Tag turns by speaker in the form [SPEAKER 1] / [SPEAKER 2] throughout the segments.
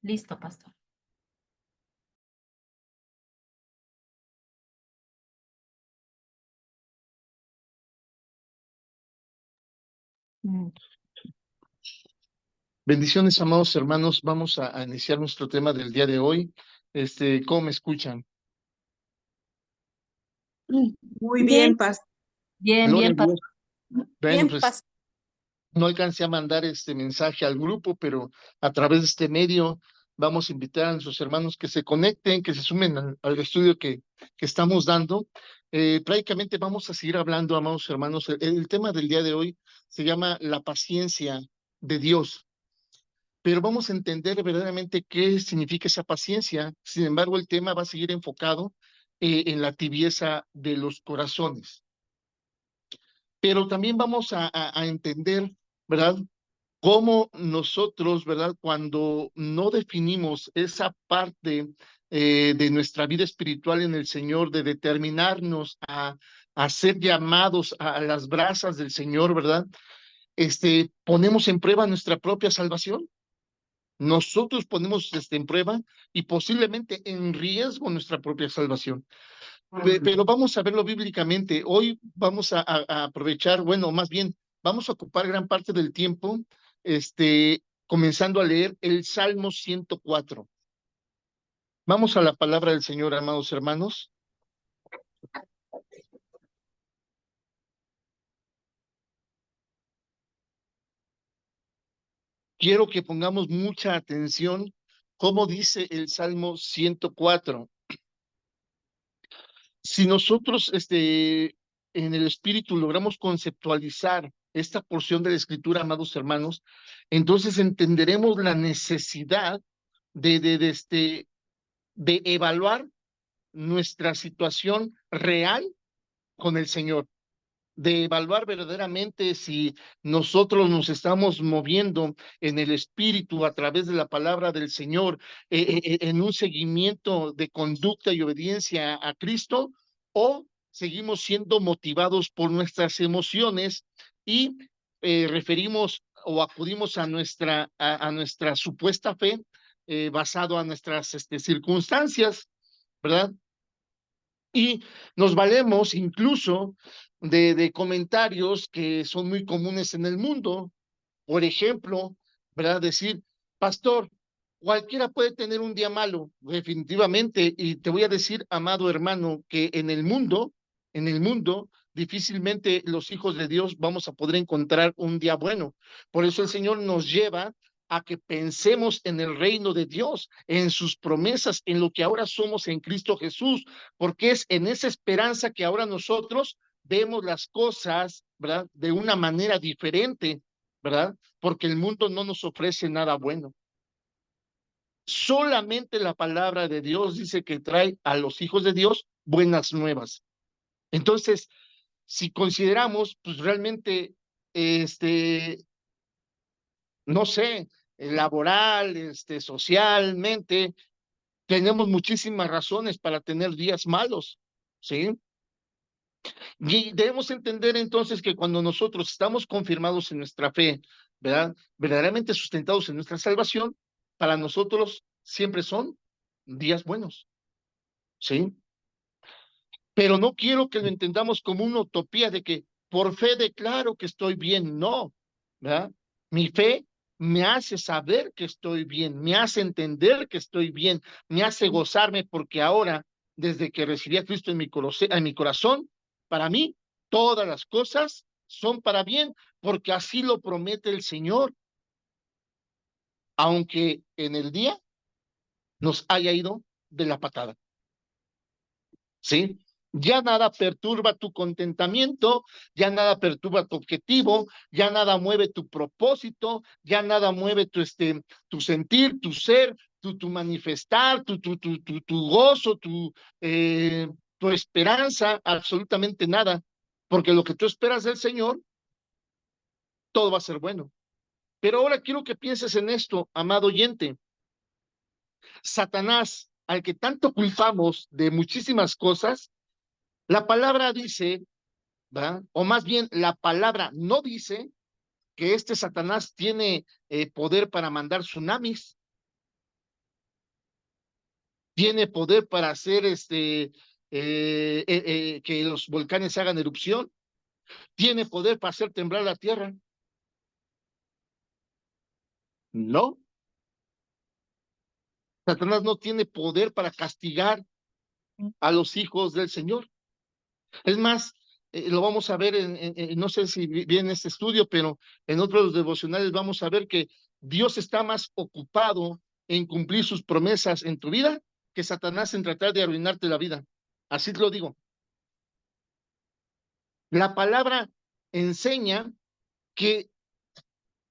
[SPEAKER 1] Listo, pastor. Mm.
[SPEAKER 2] Bendiciones, amados hermanos. Vamos a iniciar nuestro tema del día de hoy. ¿Cómo me escuchan?
[SPEAKER 3] Muy
[SPEAKER 1] Bien,
[SPEAKER 3] bien, pastor.
[SPEAKER 1] bien,
[SPEAKER 2] Gloria a
[SPEAKER 1] bien,
[SPEAKER 2] Dios.
[SPEAKER 1] pastor.
[SPEAKER 2] Bueno,
[SPEAKER 1] Bien,
[SPEAKER 2] pues
[SPEAKER 1] pastor.
[SPEAKER 2] no alcancé a mandar este mensaje al grupo, pero a través de este medio vamos a invitar a nuestros hermanos que se conecten, que se sumen al estudio que estamos dando. Prácticamente vamos a seguir hablando, amados hermanos. El tema del día de hoy se llama la paciencia de Dios. Pero vamos a entender verdaderamente qué significa esa paciencia. Sin embargo, el tema va a seguir enfocado en la tibieza de los corazones. Pero también vamos a entender, ¿verdad? Cómo nosotros, ¿verdad? Cuando no definimos esa parte de nuestra vida espiritual en el Señor, de determinarnos a ser llamados a las brasas del Señor, ¿verdad? Ponemos en prueba nuestra propia salvación. Nosotros ponemos en prueba y posiblemente en riesgo nuestra propia salvación. Pero vamos a verlo bíblicamente. Hoy vamos a aprovechar, bueno, más bien, vamos a ocupar gran parte del tiempo, comenzando a leer el Salmo 104. Vamos a la palabra del Señor, amados hermanos. Quiero que pongamos mucha atención cómo dice el Salmo 104. Si nosotros en el espíritu logramos conceptualizar esta porción de la escritura, amados hermanos, entonces entenderemos la necesidad de evaluar nuestra situación real con el Señor, de evaluar verdaderamente si nosotros nos estamos moviendo en el espíritu a través de la palabra del Señor, en un seguimiento de conducta y obediencia a Cristo, o seguimos siendo motivados por nuestras emociones y referimos o acudimos a nuestra supuesta fe basado a nuestras circunstancias, ¿verdad? Y nos valemos incluso de comentarios que son muy comunes en el mundo. Por ejemplo, ¿verdad? Decir, pastor, cualquiera puede tener un día malo, definitivamente. Y te voy a decir, amado hermano, que en el mundo, difícilmente los hijos de Dios vamos a poder encontrar un día bueno. Por eso el Señor nos lleva a que pensemos en el reino de Dios, en sus promesas, en lo que ahora somos en Cristo Jesús, porque es en esa esperanza que ahora nosotros vemos las cosas, ¿verdad? De una manera diferente, ¿verdad? Porque el mundo no nos ofrece nada bueno. Solamente la palabra de Dios dice que trae a los hijos de Dios buenas nuevas. Entonces, si consideramos, pues realmente, no sé, laboral, socialmente, tenemos muchísimas razones para tener días malos, ¿sí? Y debemos entender entonces que cuando nosotros estamos confirmados en nuestra fe, ¿verdad? Verdaderamente sustentados en nuestra salvación, para nosotros siempre son días buenos, ¿sí? Pero no quiero que lo entendamos como una utopía de que por fe declaro que estoy bien, no, ¿verdad? Mi fe me hace saber que estoy bien, me hace entender que estoy bien, me hace gozarme porque ahora, desde que recibí a Cristo en mi corazón, para mí todas las cosas son para bien, porque así lo promete el Señor, aunque en el día nos haya ido de la patada. ¿Sí? Ya nada perturba tu contentamiento, ya nada perturba tu objetivo, ya nada mueve tu propósito, ya nada mueve tu sentir, tu ser, tu manifestar, tu gozo, tu esperanza, absolutamente nada, porque lo que tú esperas del Señor, todo va a ser bueno. Pero ahora quiero que pienses en esto, amado oyente. Satanás, al que tanto culpamos de muchísimas cosas, la palabra dice, ¿verdad? O más bien, la palabra no dice que Satanás tiene poder para mandar tsunamis, tiene poder para hacer que los volcanes hagan erupción, tiene poder para hacer temblar la tierra. No, Satanás no tiene poder para castigar a los hijos del Señor. Es más, lo vamos a ver no sé si viene este estudio, pero en otros devocionales vamos a ver que Dios está más ocupado en cumplir sus promesas en tu vida que Satanás en tratar de arruinarte la vida. Así te lo digo. La palabra enseña que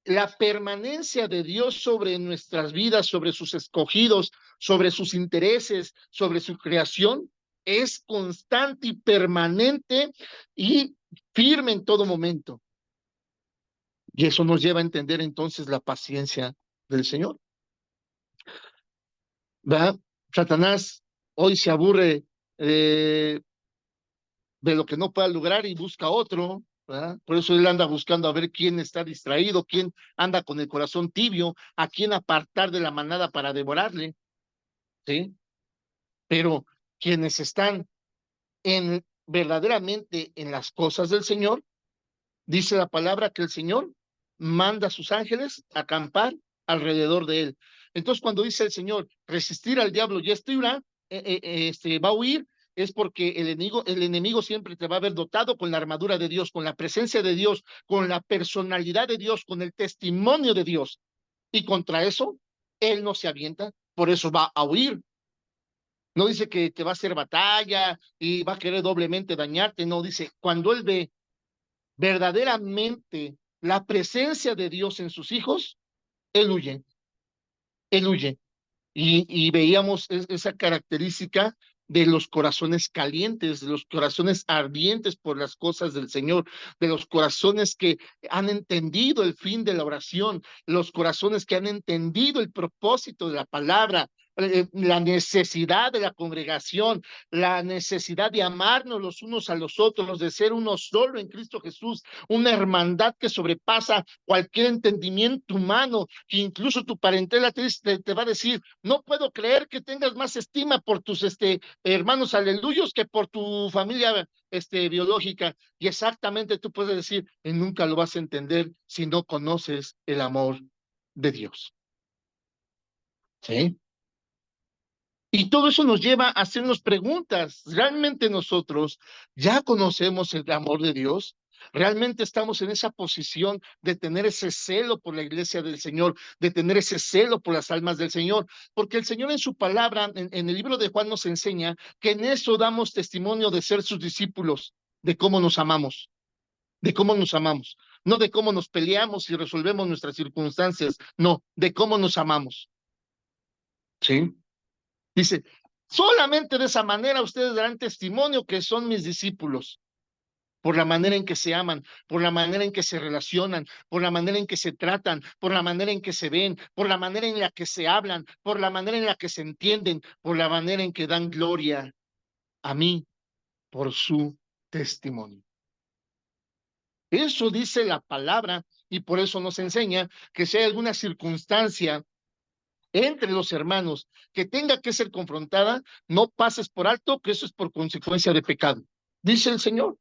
[SPEAKER 2] la permanencia de Dios sobre nuestras vidas, sobre sus escogidos, sobre sus intereses, sobre su creación, es constante y permanente y firme en todo momento. Y eso nos lleva a entender entonces la paciencia del Señor. ¿Verdad? Satanás hoy se aburre de lo que no pueda lograr y busca otro, ¿verdad? Por eso él anda buscando a ver quién está distraído, quién anda con el corazón tibio, a quién apartar de la manada para devorarle, ¿sí? Pero quienes están verdaderamente en las cosas del Señor, dice la palabra que el Señor manda a sus ángeles a acampar alrededor de él. Entonces, cuando dice el Señor, resistir al diablo y va a huir, es porque el enemigo siempre te va a haber dotado con la armadura de Dios, con la presencia de Dios, con la personalidad de Dios, con el testimonio de Dios. Y contra eso, él no se avienta, por eso va a huir. No dice que te va a hacer batalla y va a querer doblemente dañarte, no, dice, cuando él ve verdaderamente la presencia de Dios en sus hijos, él huye, él huye. Y veíamos esa característica de los corazones calientes, de los corazones ardientes por las cosas del Señor, de los corazones que han entendido el fin de la oración, los corazones que han entendido el propósito de la palabra, la necesidad de la congregación, la necesidad de amarnos los unos a los otros, de ser uno solo en Cristo Jesús, una hermandad que sobrepasa cualquier entendimiento humano, que incluso tu parentela te va a decir, no puedo creer que tengas más estima por tus hermanos aleluyos que por tu familia biológica. Y exactamente tú puedes decir, y nunca lo vas a entender si no conoces el amor de Dios. ¿Sí? Y todo eso nos lleva a hacernos preguntas. ¿Realmente nosotros ya conocemos el amor de Dios? ¿Realmente estamos en esa posición de tener ese celo por la iglesia del Señor, de tener ese celo por las almas del Señor? Porque el Señor en su palabra, en el libro de Juan nos enseña que en eso damos testimonio de ser sus discípulos, de cómo nos amamos, de cómo nos amamos. No de cómo nos peleamos y resolvemos nuestras circunstancias, no, de cómo nos amamos. ¿Sí? Dice, solamente de esa manera ustedes darán testimonio que son mis discípulos, por la manera en que se aman, por la manera en que se relacionan, por la manera en que se tratan, por la manera en que se ven, por la manera en la que se hablan, por la manera en la que se entienden, por la manera en que dan gloria a mí por su testimonio. Eso dice la palabra y por eso nos enseña que si hay alguna circunstancia entre los hermanos que tenga que ser confrontada, no pases por alto que eso es por consecuencia de pecado, dice el Señor.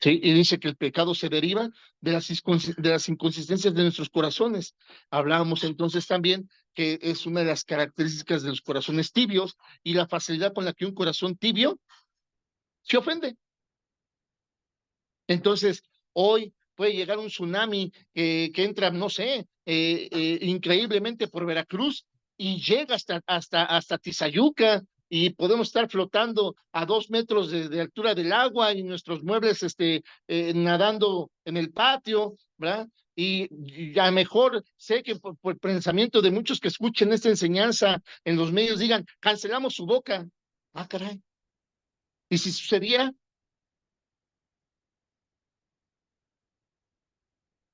[SPEAKER 2] Sí, y dice que el pecado se deriva de las inconsistencias de nuestros corazones. Hablábamos entonces también que es una de las características de los corazones tibios y la facilidad con la que un corazón tibio se ofende. Entonces, hoy puede llegar un tsunami que entra, no sé, increíblemente por Veracruz y llega hasta Tizayuca y podemos estar flotando a 2 metros de altura del agua y nuestros muebles nadando en el patio, ¿verdad? Y a lo mejor sé que por el pensamiento de muchos que escuchen esta enseñanza en los medios digan, cancelamos su boca. Ah, caray. ¿Y si sucediera?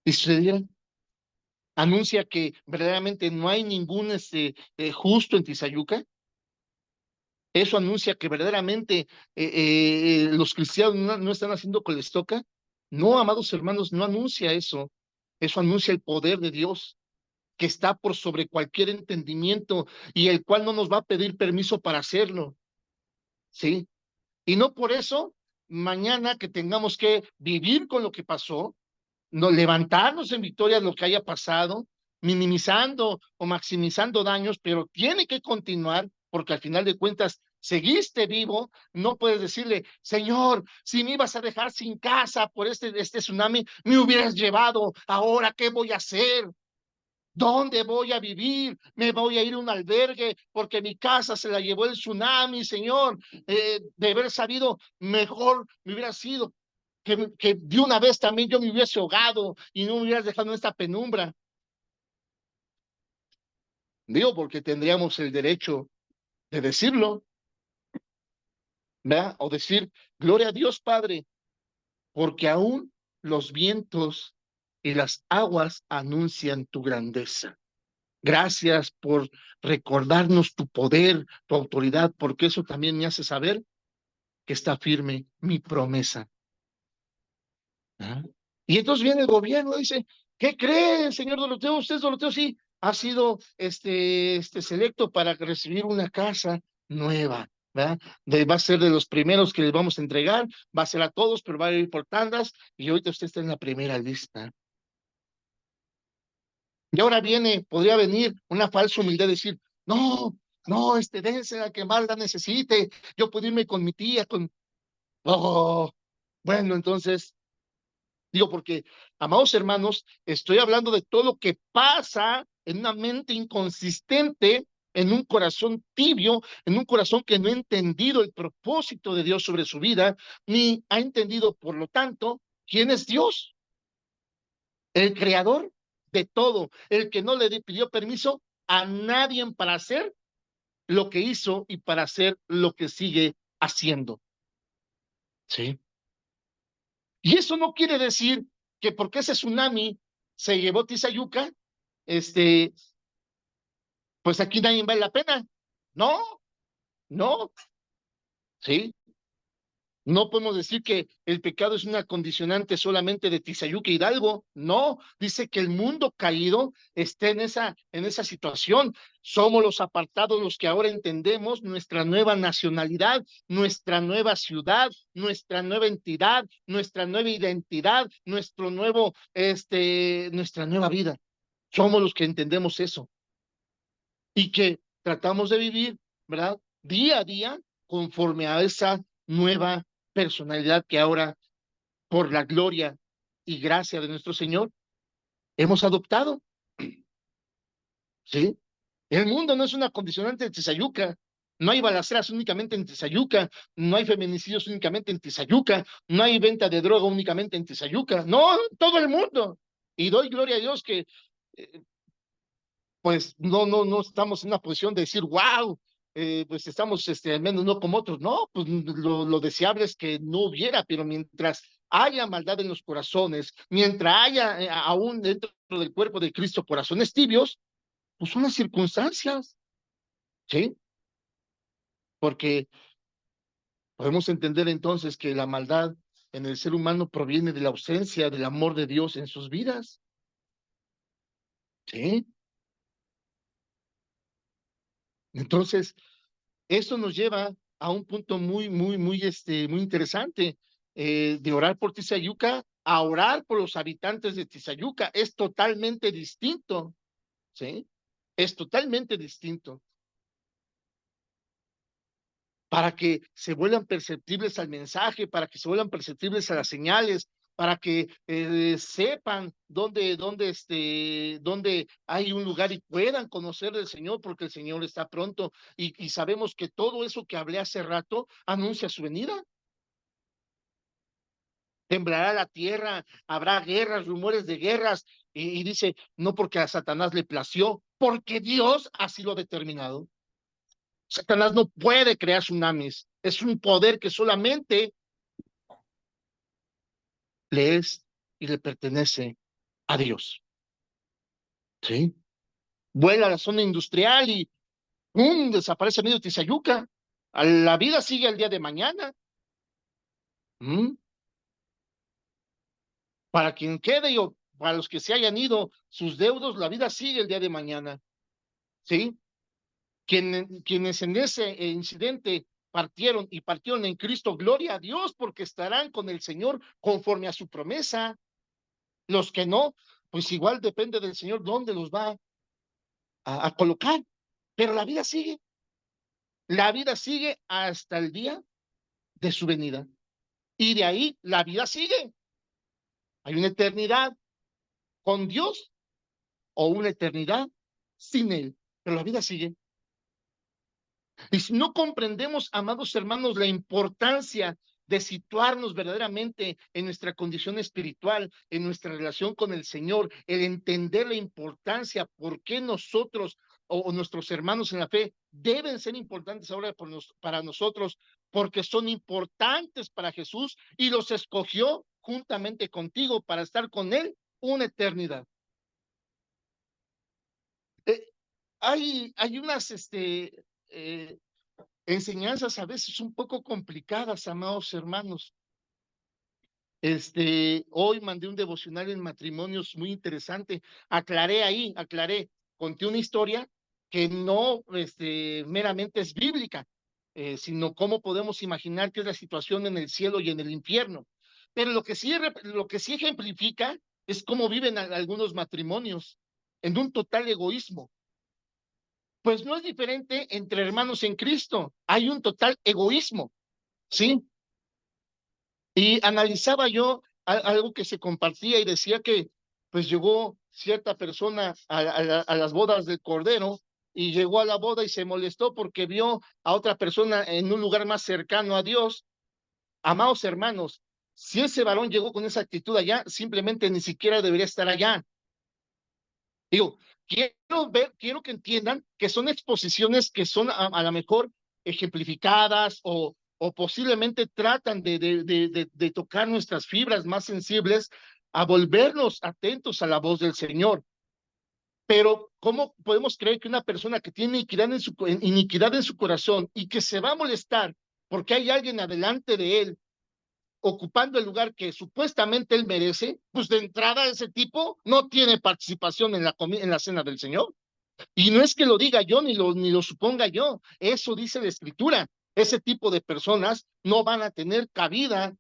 [SPEAKER 2] ¿Y si sucediera? Anuncia que verdaderamente no hay ningún justo en Tizayuca. Eso anuncia que verdaderamente los cristianos no están haciendo colestoca. No, amados hermanos, no anuncia eso. Eso anuncia el poder de Dios. que está por sobre cualquier entendimiento y el cual no nos va a pedir permiso para hacerlo, ¿sí? Y no por eso, mañana que tengamos que vivir con lo que pasó, no levantarnos en victoria de lo que haya pasado, minimizando o maximizando daños, pero tiene que continuar porque al final de cuentas seguiste vivo. No puedes decirle, Señor, si me ibas a dejar sin casa por este tsunami, me hubieras llevado. Ahora, ¿qué voy a hacer? ¿Dónde voy a vivir? Me voy a ir a un albergue porque mi casa se la llevó el tsunami, Señor. De haber sabido mejor me hubiera sido que de una vez también yo me hubiese ahogado y no me hubieras dejado en esta penumbra. Digo, porque tendríamos el derecho de decirlo, ¿verdad? O decir, gloria a Dios, Padre, porque aún los vientos y las aguas anuncian tu grandeza. Gracias por recordarnos tu poder, tu autoridad, porque eso también me hace saber que está firme mi promesa. ¿Ah? Y entonces viene el gobierno y dice, ¿qué cree, señor Doroteo? Usted, Doroteo, sí, ha sido selecto para recibir una casa nueva, ¿verdad? Va a ser de los primeros que les vamos a entregar, va a ser a todos, pero va a ir por tandas, y ahorita usted está en la primera lista. Y ahora podría venir una falsa humildad, decir, no, no, dense a que más la necesite, yo puedo irme con mi tía, oh, bueno, entonces, digo, porque, amados hermanos, estoy hablando de todo lo que pasa en una mente inconsistente, en un corazón tibio, en un corazón que no ha entendido el propósito de Dios sobre su vida, ni ha entendido, por lo tanto, quién es Dios, el creador de todo, el que no le pidió permiso a nadie para hacer lo que hizo y para hacer lo que sigue haciendo. ¿Sí? Y eso no quiere decir que porque ese tsunami se llevó Tizayuca, pues aquí nadie vale la pena. No, no, sí. No podemos decir que el pecado es una condicionante solamente de Tizayuca Hidalgo. No, dice que el mundo caído está en esa situación. Somos los apartados los que ahora entendemos nuestra nueva nacionalidad, nuestra nueva ciudad, nuestra nueva entidad, nuestra nueva identidad, nuestra nueva vida. Somos los que entendemos eso y que tratamos de vivir, ¿verdad? Día a día conforme a esa nueva personalidad que ahora, por la gloria y gracia de nuestro Señor, hemos adoptado. ¿Sí? El mundo no es una condicionante de Tizayuca. No hay balaceras únicamente en Tizayuca, no hay feminicidios únicamente en Tizayuca, no hay venta de droga únicamente en Tizayuca, no, todo el mundo. Y doy gloria a Dios que pues no estamos en una posición de decir, wow, pues estamos al menos no como otros. No, pues lo deseable es que no hubiera, pero mientras haya maldad en los corazones, mientras haya aún dentro del cuerpo de Cristo corazones tibios, pues son las circunstancias, ¿sí? Porque podemos entender entonces que la maldad en el ser humano proviene de la ausencia del amor de Dios en sus vidas, ¿sí? Entonces, esto nos lleva a un punto muy interesante de orar por Tizayuca a orar por los habitantes de Tizayuca. Es totalmente distinto, ¿sí? Es totalmente distinto. Para que se vuelvan perceptibles al mensaje, para que se vuelvan perceptibles a las señales, para que sepan dónde hay un lugar y puedan conocer del Señor, porque el Señor está pronto. Y sabemos que todo eso que hablé hace rato anuncia su venida. Temblará la tierra, habrá guerras, rumores de guerras, y dice, no porque a Satanás le plació, porque Dios así lo ha determinado. Satanás no puede crear tsunamis, es un poder que solamente le es y le pertenece a Dios. ¿Sí? Vuela a la zona industrial y ¡pum! Desaparece medio Tizayuca. La vida sigue el día de mañana. ¿Mm? Para quien quede, para los que se hayan ido sus deudos, la vida sigue el día de mañana, ¿sí? Quienes en ese incidente partieron y partieron en Cristo, gloria a Dios, porque estarán con el Señor conforme a su promesa. Los que no, pues igual depende del Señor dónde los va a colocar, pero la vida sigue hasta el día de su venida. Y de ahí la vida sigue. Hay una eternidad con Dios o una eternidad sin Él, pero la vida sigue. Y si no comprendemos, amados hermanos, la importancia de situarnos verdaderamente en nuestra condición espiritual, en nuestra relación con el Señor, el entender la importancia, por qué nosotros o nuestros hermanos en la fe deben ser importantes ahora para nosotros, porque son importantes para Jesús y los escogió juntamente contigo para estar con Él una eternidad. Eh, hay unas enseñanzas a veces un poco complicadas, amados hermanos. Hoy mandé un devocional en matrimonios muy interesante. Aclaré, conté una historia que no, meramente es bíblica, sino cómo podemos imaginar que es la situación en el cielo y en el infierno. Pero lo que sí ejemplifica es cómo viven algunos matrimonios en un total egoísmo. Pues no es diferente entre hermanos en Cristo. Hay un total egoísmo, ¿sí? Y analizaba yo algo que se compartía y decía que pues llegó cierta persona a las bodas del Cordero y llegó a la boda y se molestó porque vio a otra persona en un lugar más cercano a Dios. Amados hermanos, si ese varón llegó con esa actitud allá, simplemente ni siquiera debería estar allá. Digo, quiero que entiendan que son exposiciones que son a lo mejor ejemplificadas o posiblemente tratan de tocar nuestras fibras más sensibles a volvernos atentos a la voz del Señor. Pero, ¿cómo podemos creer que una persona que tiene iniquidad en su corazón y que se va a molestar porque hay alguien adelante de él ocupando el lugar que supuestamente él merece, pues de entrada ese tipo no tiene participación en la cena del Señor? Y no es que lo diga yo ni lo suponga yo, eso dice la Escritura. Ese tipo de personas no van a tener cabida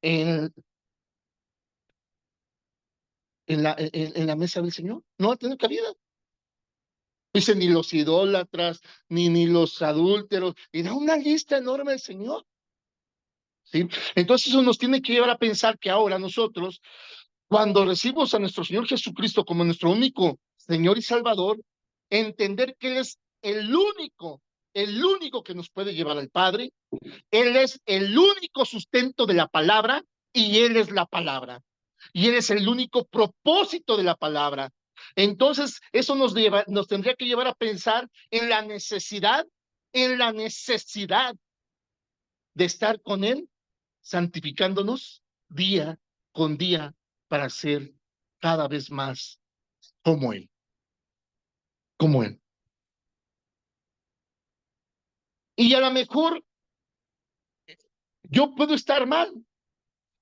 [SPEAKER 2] en, en la mesa del Señor, no va a tener cabida. Dice ni los idólatras, ni los adúlteros, y da una lista enorme el Señor. ¿Sí? Entonces eso nos tiene que llevar a pensar que ahora nosotros, cuando recibimos a nuestro Señor Jesucristo como nuestro único Señor y Salvador, entender que Él es el único que nos puede llevar al Padre. Él es el único sustento de la palabra y Él es la palabra. Y Él es el único propósito de la palabra. Entonces, eso nos tendría que llevar a pensar en la necesidad de estar con Él, santificándonos día con día para ser cada vez más como Él, como Él. Y a lo mejor yo puedo estar mal,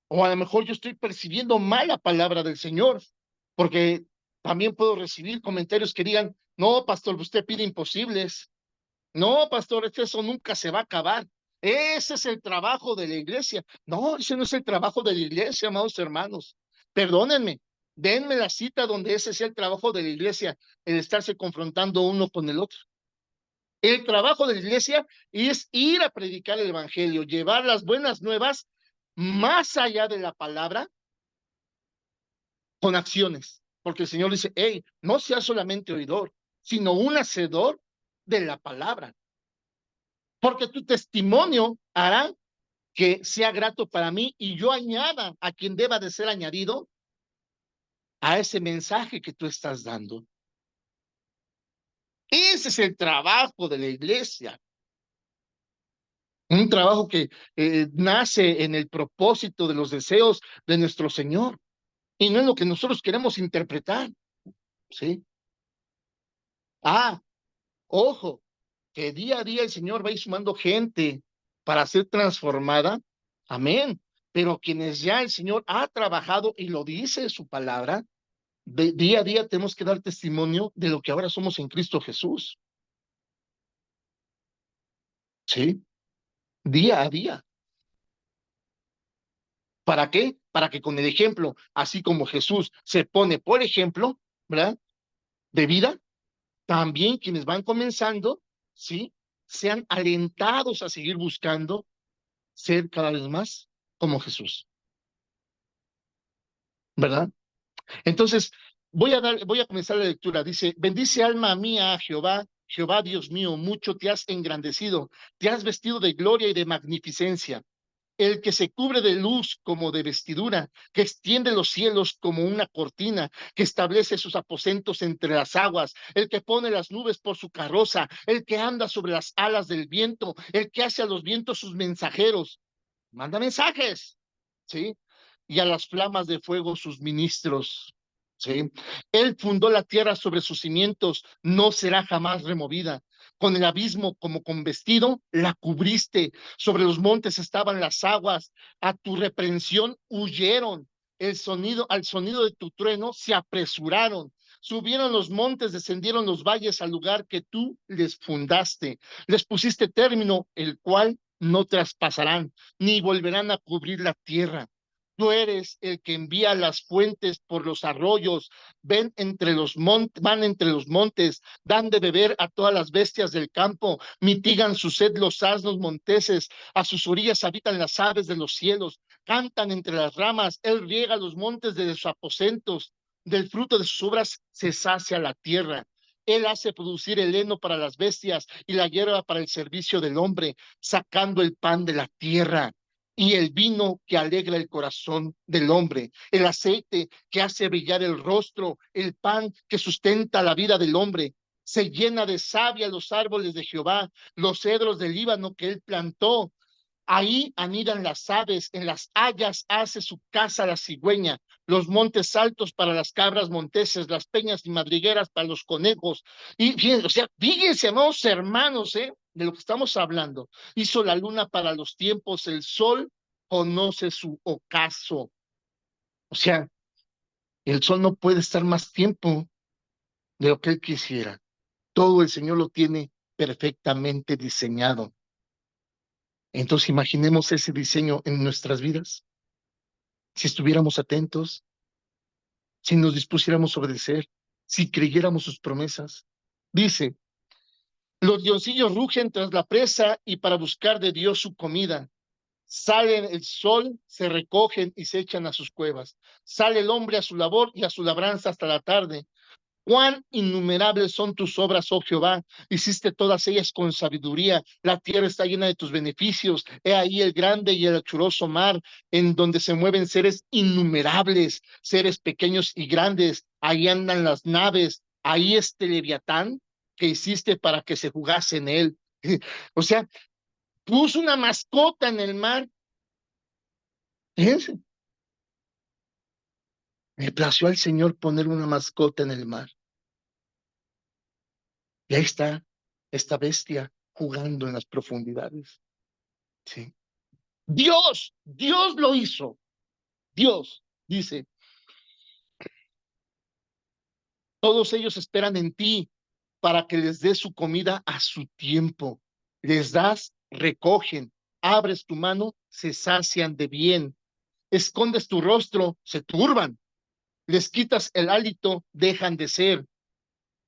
[SPEAKER 2] o a lo mejor yo estoy percibiendo mal la palabra del Señor, porque también puedo recibir comentarios que digan, no, pastor, usted pide imposibles. No, pastor, eso nunca se va a acabar. Ese es el trabajo de la iglesia. No, ese no es el trabajo de la iglesia, amados hermanos. Perdónenme, denme la cita donde ese sea el trabajo de la iglesia, el estarse confrontando uno con el otro. El trabajo de la iglesia es ir a predicar el evangelio, llevar las buenas nuevas más allá de la palabra con acciones. Porque el Señor dice, hey, no seas solamente oidor, sino un hacedor de la palabra. Porque tu testimonio hará que sea grato para mí y yo añada a quien deba de ser añadido a ese mensaje que tú estás dando. Ese es el trabajo de la iglesia. Un trabajo que nace en el propósito de los deseos de nuestro Señor y no en lo que nosotros queremos interpretar. ¿Sí? Ojo, que día a día el Señor va a ir sumando gente para ser transformada. Amén. pero quienes ya el Señor ha trabajado y lo dice su palabra, día a día tenemos que dar testimonio de lo que ahora somos en Cristo Jesús. ¿Sí? Día a día. ¿Para qué? Para que con el ejemplo, así como Jesús se pone por ejemplo, ¿verdad? De vida, también quienes van comenzando, ¿sí? Sean alentados a seguir buscando ser cada vez más como Jesús, ¿verdad? Entonces, voy a comenzar la lectura. Dice, bendice alma mía a Jehová, Jehová Dios mío, mucho te has engrandecido, te has vestido de gloria y de magnificencia. El que se cubre de luz como de vestidura, que extiende los cielos como una cortina, que establece sus aposentos entre las aguas, el que pone las nubes por su carroza, el que anda sobre las alas del viento, el que hace a los vientos sus mensajeros, manda mensajes, ¿sí? Y a las flamas de fuego sus ministros, ¿sí? Él fundó la tierra sobre sus cimientos, no será jamás removida. Con el abismo como con vestido, la cubriste. Sobre los montes estaban las aguas. A tu reprensión huyeron. Al sonido de tu trueno se apresuraron. Subieron los montes, descendieron los valles al lugar que tú les fundaste. Les pusiste término, el cual no traspasarán, ni volverán a cubrir la tierra. Tú eres el que envía las fuentes por los arroyos, van entre los montes, dan de beber a todas las bestias del campo, mitigan su sed los asnos monteses, a sus orillas habitan las aves de los cielos, cantan entre las ramas, él riega los montes de sus aposentos, del fruto de sus obras se sacia la tierra. Él hace producir el heno para las bestias y la hierba para el servicio del hombre, sacando el pan de la tierra y el vino que alegra el corazón del hombre, el aceite que hace brillar el rostro, el pan que sustenta la vida del hombre. Se llena de savia los árboles de Jehová, los cedros del Líbano que él plantó. Ahí anidan las aves, en las hayas hace su casa la cigüeña, los montes altos para las cabras monteses, las peñas y madrigueras para los conejos. Y fíjense, o sea, fíjense, amados hermanos, de lo que estamos hablando. Hizo la luna para los tiempos, el sol conoce su ocaso. O sea, el sol no puede estar más tiempo de lo que él quisiera. Todo el Señor lo tiene perfectamente diseñado. Entonces imaginemos ese diseño en nuestras vidas. Si estuviéramos atentos, si nos dispusiéramos a obedecer, si creyéramos sus promesas. Dice, los leoncillos rugen tras la presa y para buscar de Dios su comida. Sale el sol, se recogen y se echan a sus cuevas. Sale el hombre a su labor y a su labranza hasta la tarde. Cuán innumerables son tus obras, oh Jehová, hiciste todas ellas con sabiduría, la tierra está llena de tus beneficios, he ahí el grande y el anchuroso mar, en donde se mueven seres innumerables, seres pequeños y grandes, ahí andan las naves, ahí este Leviatán que hiciste para que se jugase en él. O sea, puso una mascota en el mar. Fíjense, me plació al Señor poner una mascota en el mar. Y ahí está esta bestia jugando en las profundidades. ¿Sí? Dios lo hizo. Dios dice, todos ellos esperan en ti para que les des su comida a su tiempo. Les das, recogen, abres tu mano, se sacian de bien. Escondes tu rostro, se turban. Les quitas el hálito, dejan de ser.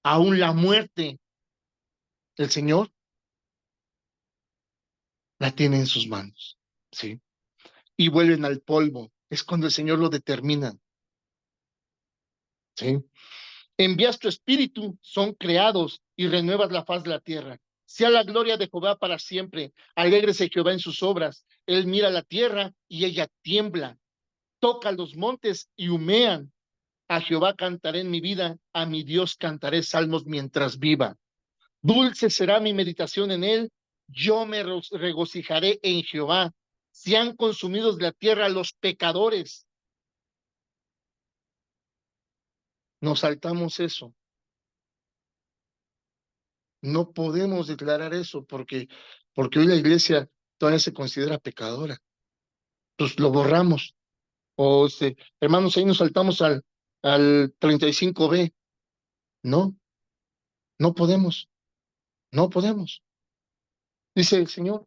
[SPEAKER 2] Aún la muerte, el Señor la tiene en sus manos. ¿Sí? Y vuelven al polvo. Es cuando el Señor lo determina. ¿Sí? Envías tu espíritu, son creados y renuevas la faz de la tierra. Sea la gloria de Jehová para siempre. Alégrese Jehová en sus obras. Él mira la tierra y ella tiembla. Toca los montes y humean. A Jehová cantaré en mi vida, a mi Dios cantaré salmos mientras viva. Dulce será mi meditación en él. Yo me regocijaré en Jehová. Sean consumidos de la tierra los pecadores. Nos saltamos eso. No podemos declarar eso porque hoy la iglesia todavía se considera pecadora. pues lo borramos. O hermanos, ahí nos saltamos al 35b. No, no podemos, no podemos. Dice el Señor,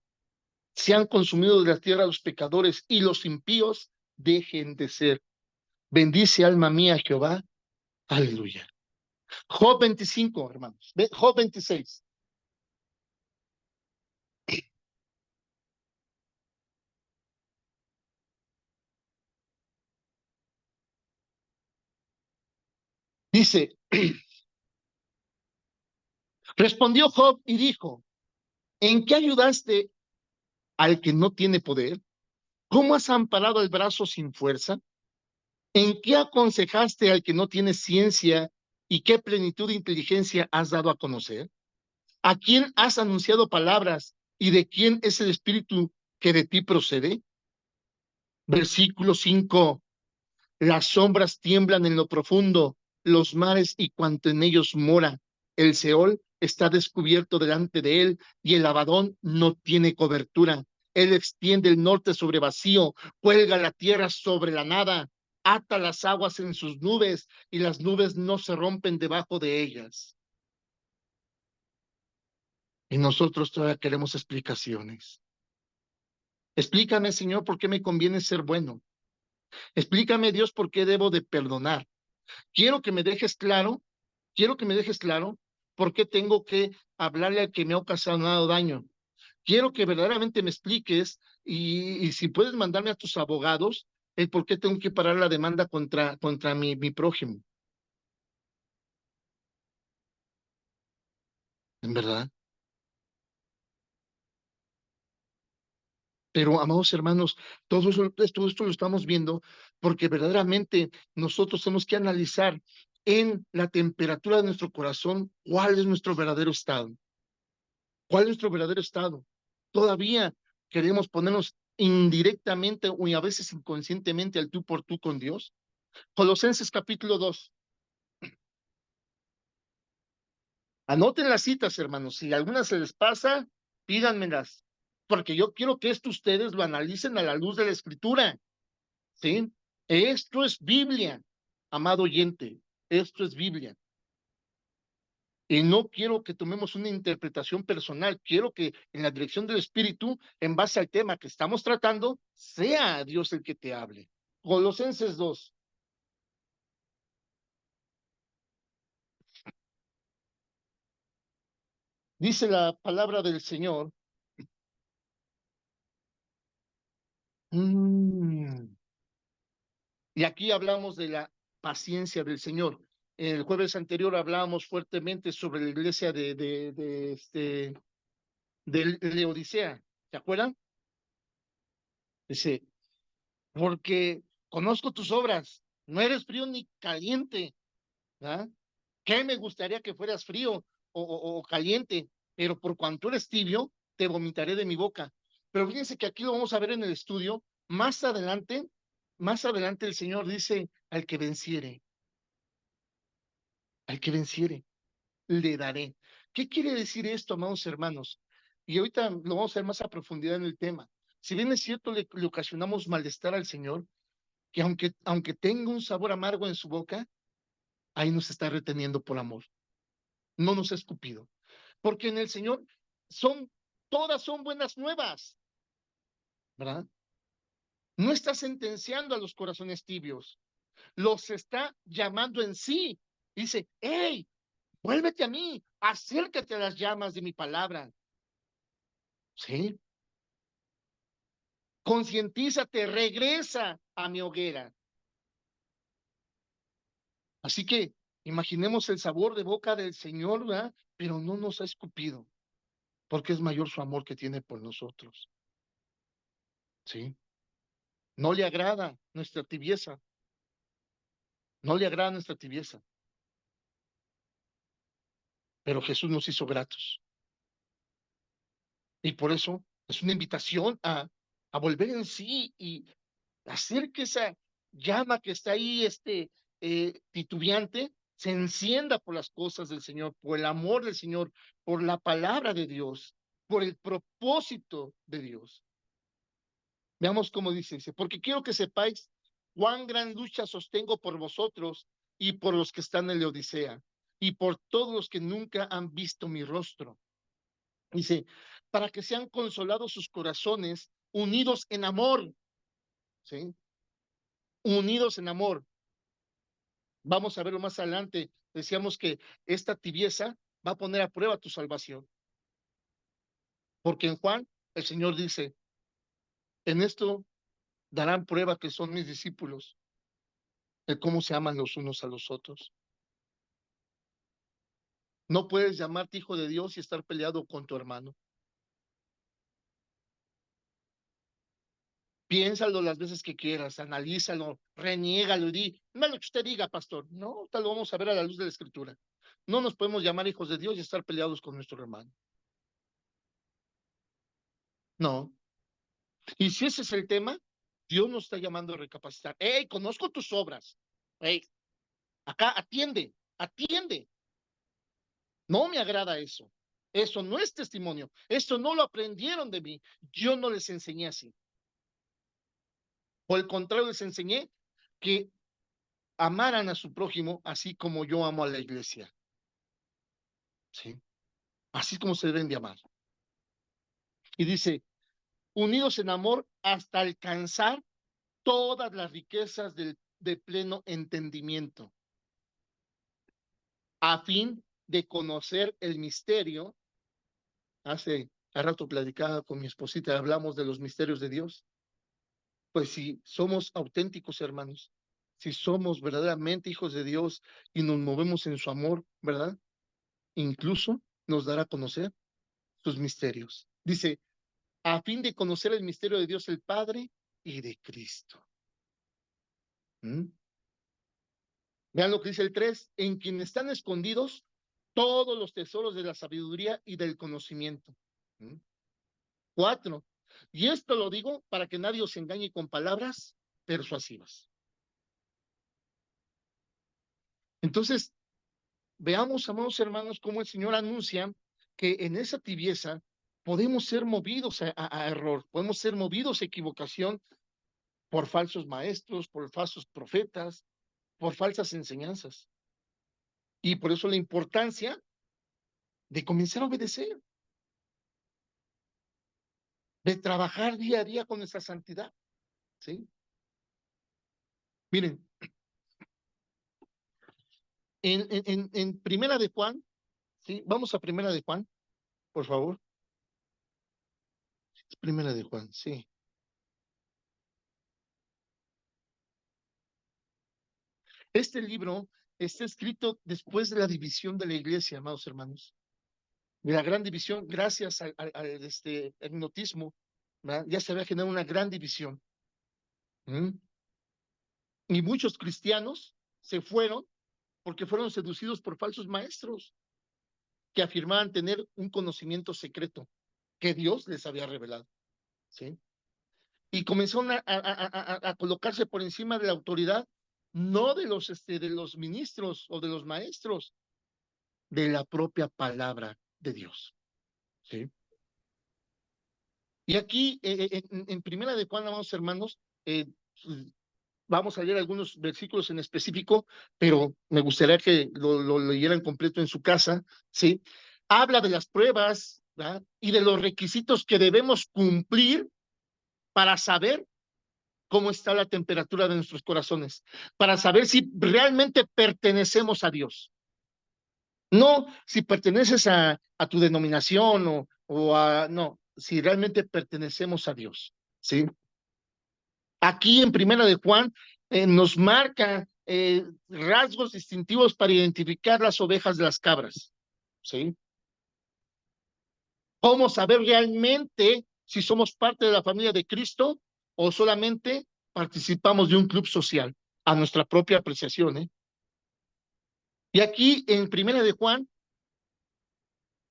[SPEAKER 2] se han consumido de la tierra los pecadores y los impíos dejen de ser. Bendice alma mía Jehová. Aleluya. Job 25, hermanos. Job 26. Dice, respondió Job y dijo, ¿en qué ayudaste al que no tiene poder? ¿Cómo has amparado el brazo sin fuerza? ¿En qué aconsejaste al que no tiene ciencia y qué plenitud de inteligencia has dado a conocer? ¿A quién has anunciado palabras y de quién es el espíritu que de ti procede? Versículo 5. Las sombras tiemblan en lo profundo, los mares y cuanto en ellos mora. El Seol está descubierto delante de él y el Abadón no tiene cobertura. Él extiende el norte sobre vacío, cuelga la tierra sobre la nada, ata las aguas en sus nubes y las nubes no se rompen debajo de ellas. Y nosotros todavía queremos explicaciones. Explícame, Señor, por qué me conviene ser bueno. Explícame, Dios, por qué debo de perdonar. Quiero que me dejes claro, quiero que me dejes claro por qué tengo que hablarle al que me ha ocasionado daño. Quiero que verdaderamente me expliques y si puedes mandarme a tus abogados el por qué tengo que parar la demanda contra mi prójimo. En verdad. Pero, amados hermanos, todo esto lo estamos viendo porque verdaderamente nosotros tenemos que analizar en la temperatura de nuestro corazón cuál es nuestro verdadero estado. ¿Cuál es nuestro verdadero estado? Todavía queremos ponernos indirectamente o a veces inconscientemente al tú por tú con Dios. Colosenses capítulo 2. Anoten las citas, hermanos. Si alguna se les pasa, pídanmelas, porque yo quiero que esto ustedes lo analicen a la luz de la Escritura. ¿Sí? Esto es Biblia, amado oyente. Esto es Biblia. Y no quiero que tomemos una interpretación personal, quiero que en la dirección del Espíritu, en base al tema que estamos tratando, sea Dios el que te hable. Colosenses 2. Dice la palabra del Señor. Y aquí hablamos de la paciencia del Señor. El jueves anterior hablábamos fuertemente sobre la iglesia de Laodicea. ¿Se acuerdan? Dice, porque conozco tus obras, no eres frío ni caliente, ¿verdad? ¿Qué me gustaría que fueras frío o caliente? Pero por cuanto eres tibio, te vomitaré de mi boca. Pero fíjense que aquí lo vamos a ver en el estudio. Más adelante el Señor dice, al que venciere, le daré. ¿Qué quiere decir esto, amados hermanos? Y ahorita lo vamos a ver más a profundidad en el tema. Si bien es cierto, le ocasionamos malestar al Señor, que aunque tenga un sabor amargo en su boca, ahí nos está reteniendo por amor. No nos ha escupido. Porque en el Señor todas son buenas nuevas, ¿verdad? No está sentenciando a los corazones tibios, los está llamando en sí. Dice, hey, vuélvete a mí, acércate a las llamas de mi palabra. ¿Sí? Concientízate, regresa a mi hoguera. Así que imaginemos el sabor de boca del Señor, ¿verdad? Pero no nos ha escupido, porque es mayor su amor que tiene por nosotros. ¿Sí? No le agrada nuestra tibieza, no le agrada nuestra tibieza, pero Jesús nos hizo gratos. Y por eso es una invitación a volver en sí y hacer que esa llama que está ahí, titubeante, se encienda por las cosas del Señor, por el amor del Señor, por la palabra de Dios, por el propósito de Dios. Veamos cómo dice, porque quiero que sepáis cuán gran lucha sostengo por vosotros y por los que están en la Odisea y por todos los que nunca han visto mi rostro. Dice, para que sean consolados sus corazones, unidos en amor, ¿sí? Unidos en amor. Vamos a verlo más adelante. Decíamos que esta tibieza va a poner a prueba tu salvación. Porque en Juan, el Señor dice, en esto darán prueba que son mis discípulos, de cómo se aman los unos a los otros. No puedes llamarte hijo de Dios y estar peleado con tu hermano. Piénsalo las veces que quieras, analízalo, reniégalo y di, no lo que usted diga, pastor. No, tal lo vamos a ver a la luz de la Escritura. No nos podemos llamar hijos de Dios y estar peleados con nuestro hermano. No. Y si ese es el tema, Dios nos está llamando a recapacitar. ¡Ey, conozco tus obras! ¡Ey, acá atiende, atiende! No me agrada eso. Eso no es testimonio. Eso no lo aprendieron de mí. Yo no les enseñé así. Por el contrario, les enseñé que amaran a su prójimo así como yo amo a la iglesia. ¿Sí? Así como se deben de amar. Y dice, unidos en amor hasta alcanzar todas las riquezas de pleno entendimiento, a fin de conocer el misterio. Hace rato platicaba con mi esposita, hablamos de los misterios de Dios. Pues si somos auténticos hermanos, si somos verdaderamente hijos de Dios y nos movemos en su amor, ¿verdad? Incluso nos dará a conocer sus misterios. Dice, a fin de conocer el misterio de Dios el Padre y de Cristo. ¿Mm? Vean lo que dice el 3, en quien están escondidos todos los tesoros de la sabiduría y del conocimiento. 4, y esto lo digo para que nadie os engañe con palabras persuasivas. Entonces, veamos, amados hermanos, cómo el Señor anuncia que en esa tibieza podemos ser movidos a error, podemos ser movidos a equivocación por falsos maestros, por falsos profetas, por falsas enseñanzas. Y por eso la importancia de comenzar a obedecer, de trabajar día a día con nuestra santidad, ¿sí? Miren, en Primera de Juan, ¿sí? Vamos a Primera de Juan, por favor. Primera de Juan, sí. Este libro está escrito después de la división de la iglesia, amados hermanos. De la gran división, gracias al hipnotismo, ¿verdad? Ya se había generado una gran división. Y muchos cristianos se fueron porque fueron seducidos por falsos maestros que afirmaban tener un conocimiento secreto que Dios les había revelado, ¿sí? Y comenzaron a colocarse por encima de la autoridad, no de los ministros o de los maestros, de la propia palabra de Dios, ¿sí? Y aquí, en Primera de Juan, amados hermanos, vamos a leer algunos versículos en específico, pero me gustaría que lo leyeran completo en su casa, ¿sí? Habla de las pruebas, ¿verdad? Y de los requisitos que debemos cumplir para saber cómo está la temperatura de nuestros corazones, para saber si realmente pertenecemos a Dios. No si perteneces a tu denominación no, si realmente pertenecemos a Dios, ¿sí? Aquí en Primera de Juan nos marca rasgos distintivos para identificar las ovejas de las cabras, ¿sí? ¿Cómo saber realmente si somos parte de la familia de Cristo o solamente participamos de un club social a nuestra propia apreciación, ¿eh? Y aquí en Primera de Juan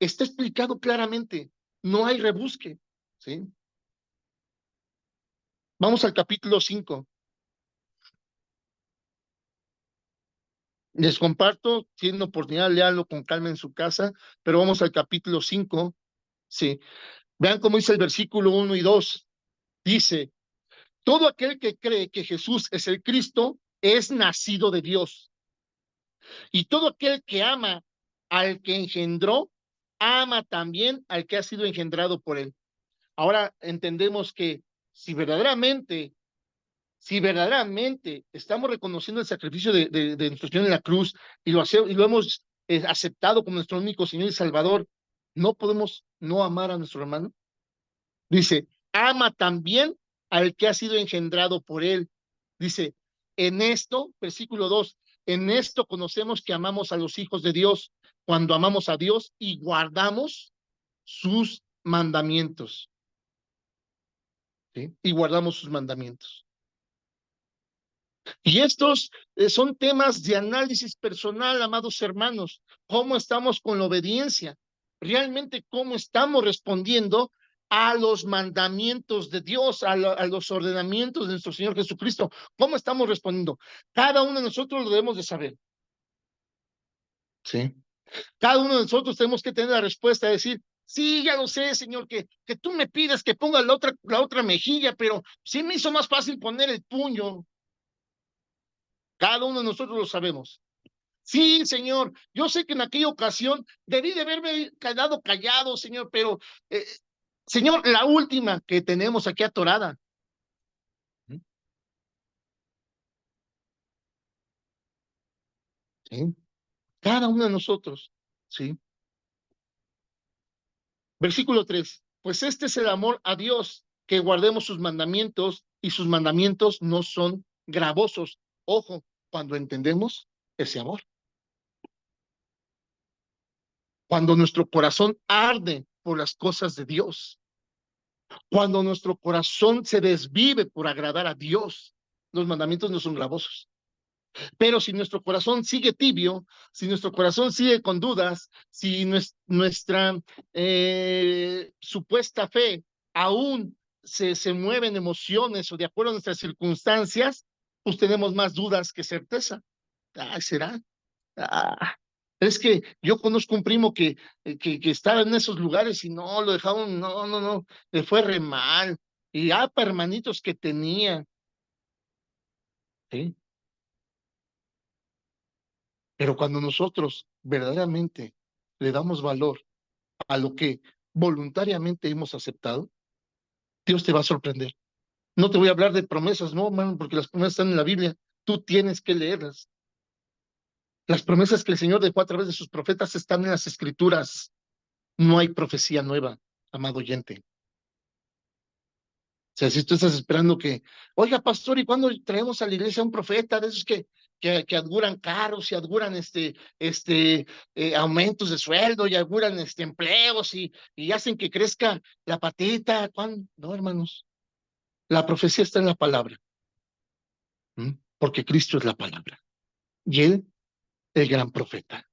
[SPEAKER 2] está explicado claramente, no hay rebusque, ¿sí? Vamos al capítulo 5. Les comparto, tienen oportunidad, léanlo con calma en su casa, pero vamos al capítulo 5, sí. Vean cómo dice el versículo 1 y 2. Dice, Todo aquel que cree que Jesús es el Cristo es nacido de Dios. Y todo aquel que ama al que engendró, ama también al que ha sido engendrado por él. Ahora entendemos que si verdaderamente, si verdaderamente estamos reconociendo el sacrificio de nuestro Señor en la cruz y lo hemos aceptado como nuestro único Señor y Salvador, ¿no podemos no amar a nuestro hermano? Dice, ama también al que ha sido engendrado por él. Dice, en esto, versículo 2, en esto conocemos que amamos a los hijos de Dios, cuando amamos a Dios y guardamos sus mandamientos. ¿Sí? Y guardamos sus mandamientos. Y estos son temas de análisis personal, amados hermanos. ¿Cómo estamos con la obediencia? Realmente, ¿cómo estamos respondiendo a los mandamientos de Dios, a los ordenamientos de nuestro Señor Jesucristo? ¿Cómo estamos respondiendo? Cada uno de nosotros lo debemos de saber. ¿Sí? Cada uno de nosotros tenemos que tener la respuesta de decir, sí, ya lo sé, Señor, que tú me pidas que ponga la otra mejilla, pero sí me hizo más fácil poner el puño. Cada uno de nosotros lo sabemos. Sí, Señor, yo sé que en aquella ocasión debí de haberme quedado callado, Señor, pero, Señor, la última que tenemos aquí atorada. ¿Sí? Cada uno de nosotros, ¿sí? Versículo 3, pues este es el amor a Dios, que guardemos sus mandamientos, y sus mandamientos no son gravosos. Ojo, cuando entendemos ese amor. Cuando nuestro corazón arde por las cosas de Dios. Cuando nuestro corazón se desvive por agradar a Dios, los mandamientos no son gravosos. Pero si nuestro corazón sigue tibio, si nuestro corazón sigue con dudas, si nuestra supuesta fe aún se mueve en emociones o de acuerdo a nuestras circunstancias, pues tenemos más dudas que certeza. Ay, ¿será? Ah, es que yo conozco un primo que estaba en esos lugares y no, lo dejaron, no, le fue re mal. Y para hermanitos que tenía, ¿sí? Pero cuando nosotros verdaderamente le damos valor a lo que voluntariamente hemos aceptado, Dios te va a sorprender. No te voy a hablar de promesas, no, hermano, porque las promesas están en la Biblia. Tú tienes que leerlas. Las promesas que el Señor dejó a través de sus profetas están en las Escrituras. No hay profecía nueva, amado oyente. O sea, si tú estás esperando que, oiga, pastor, ¿y cuándo traemos a la iglesia a un profeta de esos que auguran caros y auguran aumentos de sueldo y auguran empleos y hacen que crezca la patita? ¿Cuándo? No, hermanos. La profecía está en la palabra. Porque Cristo es la palabra. Y Él, el gran profeta.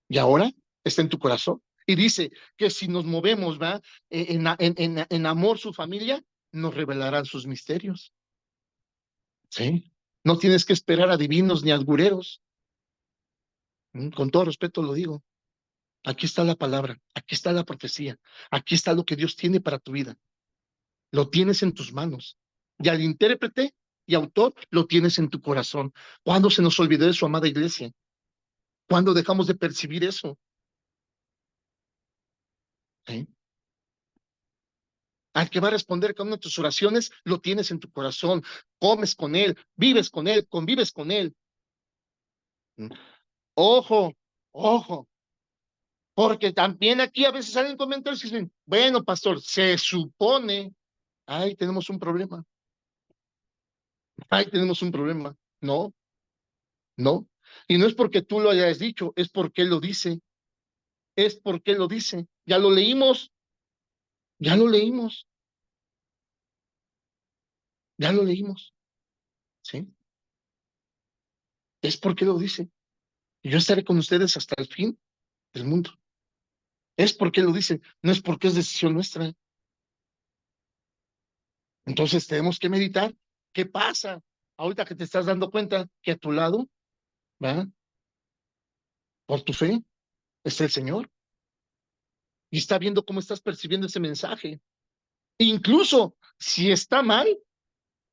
[SPEAKER 2] Y ahora está en tu corazón. Y dice que si nos movemos, ¿va? En amor su familia, nos revelarán sus misterios. ¿Sí? No tienes que esperar a divinos ni a augureros. Con todo respeto lo digo. Aquí está la palabra, aquí está la profecía, aquí está lo que Dios tiene para tu vida. Lo tienes en tus manos. Y al intérprete y autor lo tienes en tu corazón. ¿Cuándo se nos olvidó de su amada iglesia? ¿Cuándo dejamos de percibir eso? ¿Sí? Al que va a responder cada una de tus oraciones, lo tienes en tu corazón. Comes con él, vives con él, convives con él. Ojo, ojo. Porque también aquí a veces salen comentarios y dicen, bueno, pastor, se supone, ay, tenemos un problema, ay, tenemos un problema. No, no. Y no es porque tú lo hayas dicho, es porque él lo dice, es porque él lo dice. Ya lo leímos, ya lo leímos, ya lo leímos, ¿sí? Es porque lo dice. Y yo estaré con ustedes hasta el fin del mundo. Es porque él lo dice, no es porque es decisión nuestra. Entonces tenemos que meditar. ¿Qué pasa? Ahorita que te estás dando cuenta que a tu lado, ¿va? Por tu fe, está el Señor. Y está viendo cómo estás percibiendo ese mensaje. Incluso si está mal,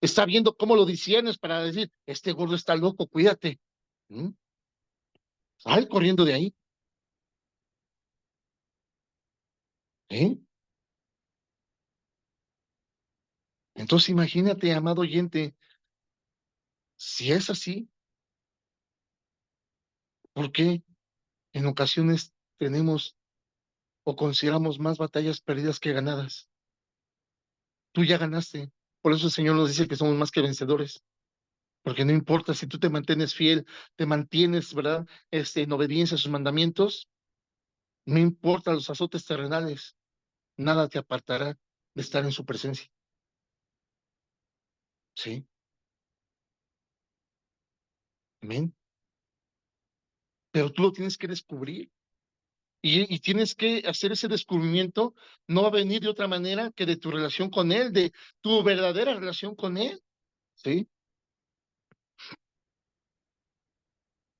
[SPEAKER 2] Está viendo cómo lo disiernes para decir, este gordo está loco, cuídate. ¿Mm? Sal corriendo de ahí. ¿Eh? Entonces imagínate, amado oyente, si es así, ¿por qué en ocasiones tenemos o consideramos más batallas perdidas que ganadas? Tú ya ganaste. Por eso el Señor nos dice que somos más que vencedores. Porque no importa si tú te mantienes fiel, te mantienes, ¿verdad? En obediencia a sus mandamientos, no importa los azotes terrenales, nada te apartará de estar en su presencia. Sí, amén. Pero tú lo tienes que descubrir y tienes que hacer ese descubrimiento. No va a venir de otra manera que de tu relación con Él, de tu verdadera relación con Él. Sí,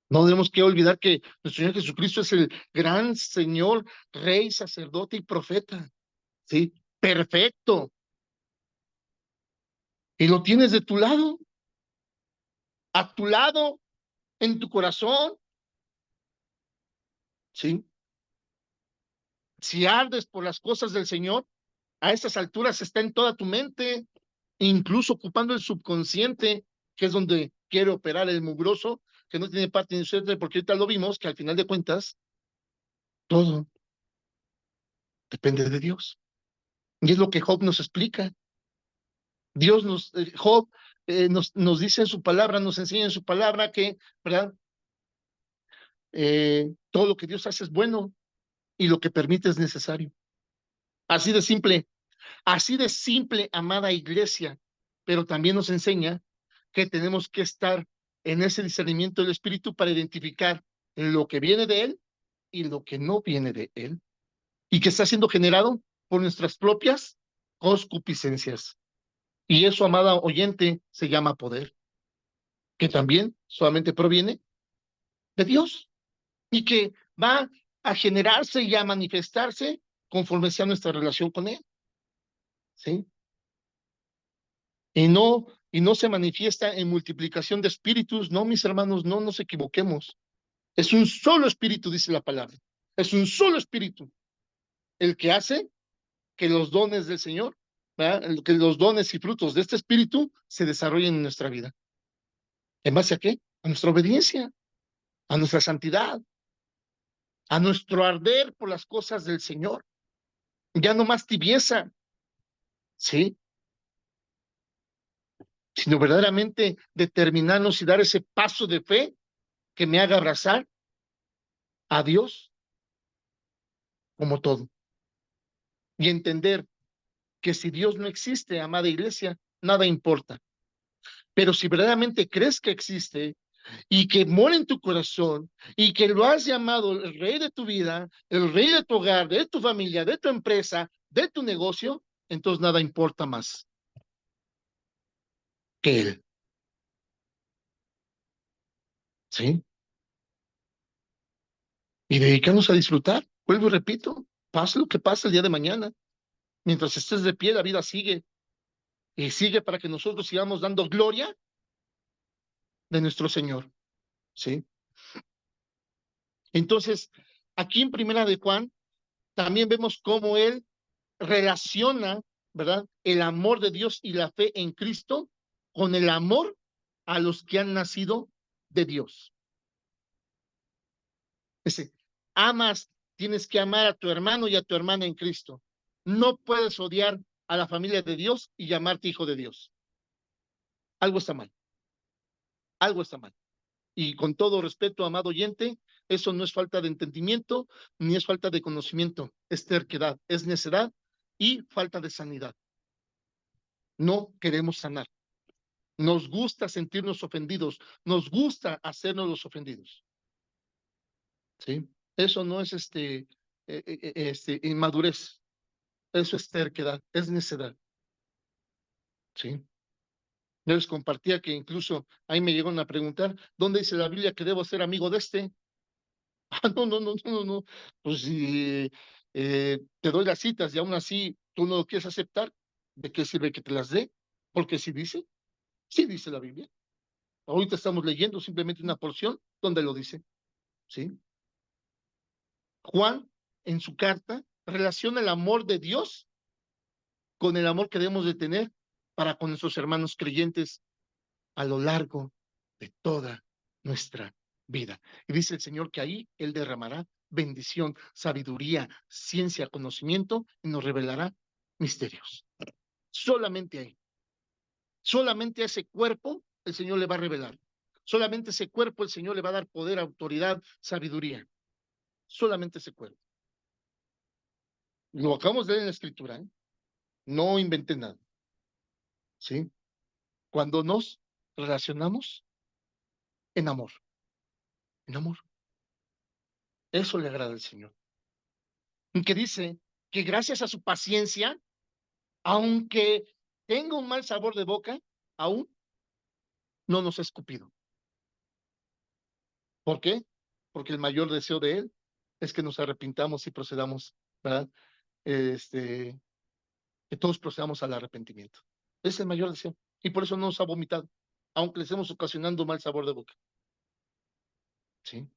[SPEAKER 2] no tenemos que olvidar que nuestro Señor Jesucristo es el gran Señor, Rey, sacerdote y profeta. Sí, perfecto. Y lo tienes de tu lado, a tu lado, en tu corazón. Sí, si ardes por las cosas del Señor, a estas alturas está en toda tu mente, incluso ocupando el subconsciente, que es donde quiere operar el mugroso, que no tiene parte ni suerte, porque ahorita lo vimos, que al final de cuentas, todo depende de Dios. Y es lo que Job nos explica. Job nos dice en su palabra, nos enseña en su palabra que, ¿verdad? Todo lo que Dios hace es bueno y lo que permite es necesario. Así de simple, amada iglesia, pero también nos enseña que tenemos que estar en ese discernimiento del Espíritu para identificar lo que viene de Él y lo que no viene de Él, y que está siendo generado por nuestras propias concupiscencias. Y eso, amada oyente, se llama poder, que también solamente proviene de Dios y que va a generarse y a manifestarse conforme sea nuestra relación con Él, ¿sí? Y no se manifiesta en multiplicación de espíritus. No, mis hermanos, no nos equivoquemos. Es un solo espíritu, dice la palabra. Es un solo espíritu el que hace que los dones del Señor, ¿verdad? Que los dones y frutos de este espíritu se desarrollen en nuestra vida. ¿En base a qué? A nuestra obediencia, a nuestra santidad, a nuestro arder por las cosas del Señor. Ya no más tibieza, ¿sí? Sino verdaderamente determinarnos y dar ese paso de fe que me haga abrazar a Dios como todo. Y entender que si Dios no existe, amada iglesia, nada importa. Pero si verdaderamente crees que existe y que mora en tu corazón y que lo has llamado el rey de tu vida, el rey de tu hogar, de tu familia, de tu empresa, de tu negocio, entonces nada importa más que Él. ¿Sí? Y dedicarnos a disfrutar. Vuelvo y repito, pase lo que pase el día de mañana. Mientras estés de pie, la vida sigue. Y sigue para que nosotros sigamos dando gloria de nuestro Señor. ¿Sí? Entonces, aquí en Primera de Juan, también vemos cómo él relaciona, ¿verdad? El amor de Dios y la fe en Cristo con el amor a los que han nacido de Dios. Dice, tienes que amar a tu hermano y a tu hermana en Cristo. No puedes odiar a la familia de Dios y llamarte hijo de Dios. Algo está mal, algo está mal. Y con todo respeto, amado oyente, eso no es falta de entendimiento, ni es falta de conocimiento, es terquedad, es necedad y falta de sanidad. No queremos sanar. Nos gusta sentirnos ofendidos, nos gusta hacernos los ofendidos. ¿Sí? Eso no es inmadurez, eso es terquedad, es necedad. ¿Sí? Yo les compartía que incluso ahí me llegaron a preguntar, ¿dónde dice la Biblia que debo ser amigo de este? Ah, no, no, no, no, no. Pues si te doy las citas y aún así tú no lo quieres aceptar, ¿de qué sirve que te las dé? Porque si dice. Sí dice la Biblia. Ahorita estamos leyendo simplemente una porción donde lo dice, ¿sí? Juan, en su carta, relaciona el amor de Dios con el amor que debemos de tener para con nuestros hermanos creyentes a lo largo de toda nuestra vida. Y dice el Señor que ahí Él derramará bendición, sabiduría, ciencia, conocimiento y nos revelará misterios. Solamente ahí. Solamente a ese cuerpo el Señor le va a revelar. Solamente ese cuerpo el Señor le va a dar poder, autoridad, sabiduría. Solamente ese cuerpo. Lo acabamos de leer en la Escritura, ¿eh? No inventé nada, ¿sí? Cuando nos relacionamos en amor, en amor. Eso le agrada al Señor. Y que dice que gracias a su paciencia, aunque tenga un mal sabor de boca, aún no nos ha escupido. ¿Por qué? Porque el mayor deseo de Él es que nos arrepintamos y procedamos, ¿verdad? Que todos procedamos al arrepentimiento. Es el mayor deseo. Y por eso no nos ha vomitado, aunque le estemos ocasionando mal sabor de boca. ¿Sí?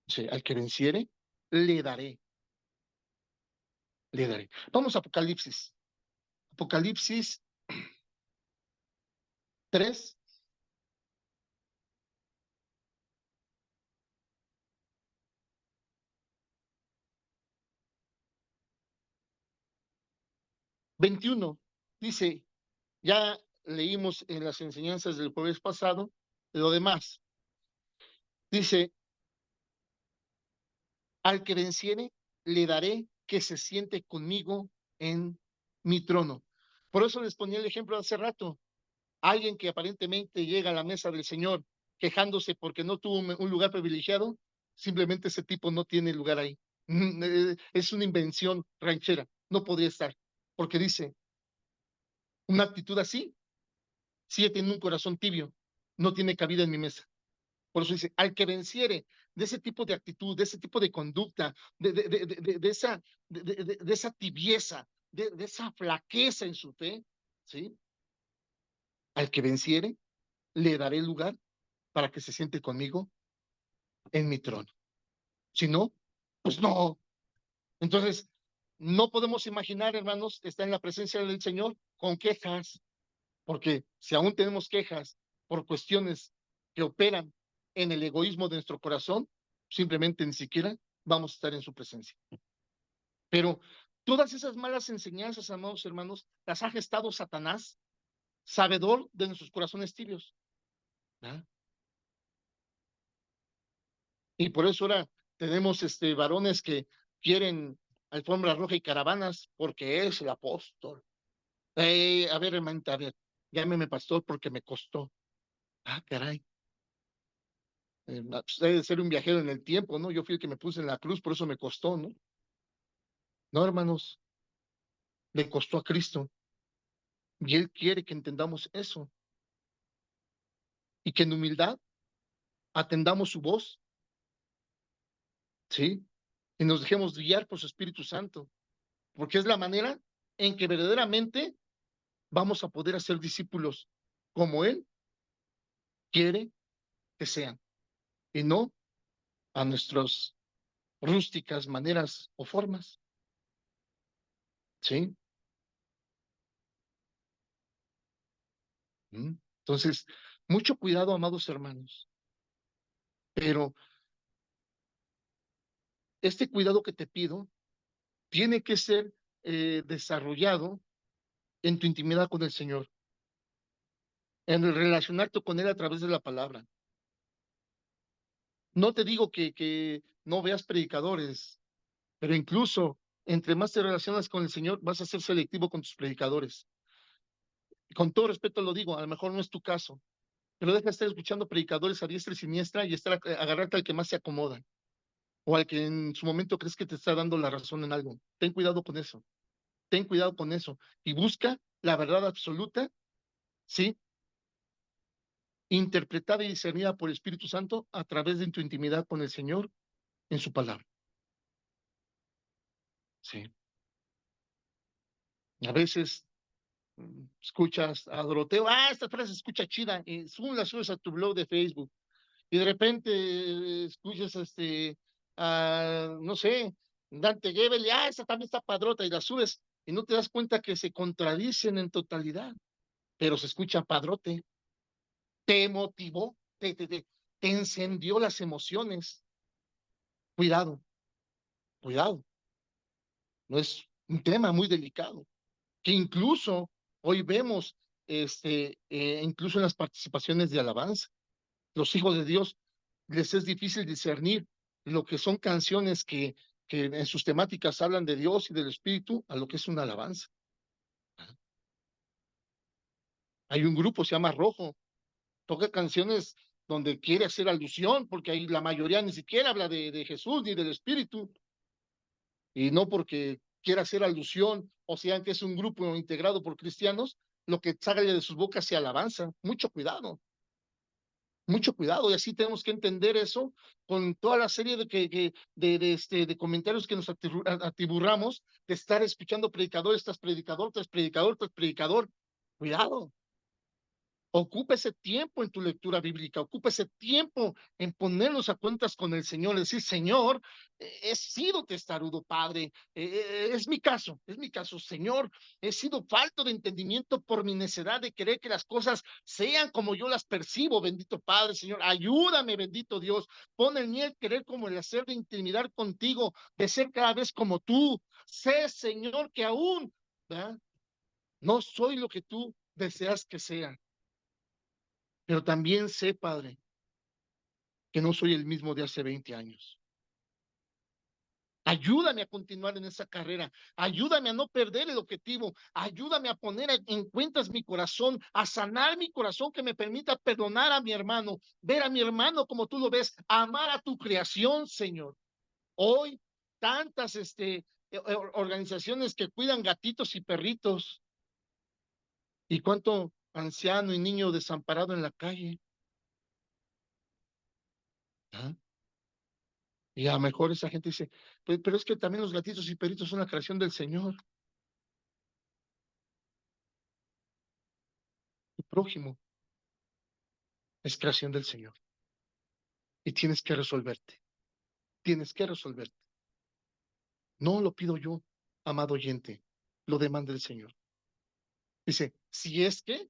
[SPEAKER 2] Sí, al que venciere, le daré, le daré. Vamos a Apocalipsis. Apocalipsis 3, 21. Dice, ya leímos en las enseñanzas del jueves pasado lo demás. Dice, al que venciere, le daré que se siente conmigo en mi trono. Por eso les ponía el ejemplo hace rato. Alguien que aparentemente llega a la mesa del Señor quejándose porque no tuvo un lugar privilegiado, simplemente ese tipo no tiene lugar ahí. Es una invención ranchera, no podría estar, porque dice, una actitud así, si ella tiene un corazón tibio, no tiene cabida en mi mesa. Por eso dice, al que venciere de ese tipo de actitud, de ese tipo de conducta, de esa tibieza, de esa flaqueza en su fe, ¿sí? Al que venciere, le daré lugar para que se siente conmigo en mi trono. Si no, pues no. Entonces, no podemos imaginar, hermanos, estar en la presencia del Señor con quejas, porque si aún tenemos quejas por cuestiones que operan en el egoísmo de nuestro corazón, simplemente ni siquiera vamos a estar en su presencia. Pero todas esas malas enseñanzas, amados hermanos, las ha gestado Satanás, sabedor de nuestros corazones tibios. ¿Verdad? Y por eso ahora tenemos varones que quieren alfombra roja y caravanas porque es el apóstol. A ver, hermanita, a ver, llámeme pastor porque me costó. Ah, caray. Pues debe de ser un viajero en el tiempo, ¿no? Yo fui el que me puse en la cruz, por eso me costó, ¿no? No, hermanos, le costó a Cristo. Y Él quiere que entendamos eso. Y que en humildad atendamos su voz, ¿sí? Y nos dejemos guiar por su Espíritu Santo. Porque es la manera en que verdaderamente vamos a poder hacer discípulos como Él quiere que sean. Y no a nuestras rústicas maneras o formas, ¿sí? Entonces, mucho cuidado, amados hermanos, pero este cuidado que te pido tiene que ser desarrollado en tu intimidad con el Señor, en el relacionarte con Él a través de la palabra. No te digo que no veas predicadores, pero incluso entre más te relacionas con el Señor, vas a ser selectivo con tus predicadores. Con todo respeto lo digo, a lo mejor no es tu caso, pero deja de estar escuchando predicadores a diestra y siniestra y estar agarrarte al que más se acomoda o al que en su momento crees que te está dando la razón en algo. Ten cuidado con eso. Ten cuidado con eso y busca la verdad absoluta, ¿sí? Interpretada y discernida por el Espíritu Santo a través de tu intimidad con el Señor en su palabra. Sí. A veces escuchas a Doroteo, esta frase se escucha chida, y la subes a tu blog de Facebook, y de repente escuchas no sé, Dante Gebel, esa también está padrota, y la subes, y no te das cuenta que se contradicen en totalidad, pero se escucha padrote, te motivó, te encendió las emociones. Cuidado, cuidado, no es un tema muy delicado, que incluso hoy vemos, incluso en las participaciones de alabanza, los hijos de Dios les es difícil discernir lo que son canciones que en sus temáticas hablan de Dios y del Espíritu a lo que es una alabanza. Hay un grupo, se llama Rojo, toca canciones donde quiere hacer alusión, porque ahí la mayoría ni siquiera habla de Jesús ni del Espíritu, y no porque quiera hacer alusión, o sea que es un grupo integrado por cristianos, lo que sale de sus bocas se alabanza. Mucho cuidado, y así tenemos que entender eso con toda la serie de comentarios que nos atiburramos de estar escuchando predicadores tras predicador, tras predicador, tras predicador. Cuidado. Ocupa ese tiempo en tu lectura bíblica, ocupa ese tiempo en ponernos a cuentas con el Señor, decir, Señor, he sido testarudo, Padre, es mi caso, Señor, he sido falto de entendimiento por mi necedad de querer que las cosas sean como yo las percibo, bendito Padre, Señor, ayúdame, bendito Dios, pon en mí el querer como el hacer de intimidar contigo, de ser cada vez como tú, sé, Señor, que aún, ¿verdad? No soy lo que tú deseas que sea. Pero también sé, Padre, que no soy el mismo de hace 20 años. Ayúdame a continuar en esa carrera. Ayúdame a no perder el objetivo. Ayúdame a poner en cuentas mi corazón, a sanar mi corazón que me permita perdonar a mi hermano, ver a mi hermano como tú lo ves, amar a tu creación, Señor. Hoy, tantas organizaciones que cuidan gatitos y perritos. ¿Y cuánto anciano y niño desamparado en la calle? ¿Ah? Y a lo mejor esa gente dice, pues, pero es que también los gatitos y perritos son la creación del Señor. Tu prójimo es creación del Señor. Y tienes que resolverte. Tienes que resolverte. No lo pido yo, amado oyente. Lo demanda el Señor. Dice, si es que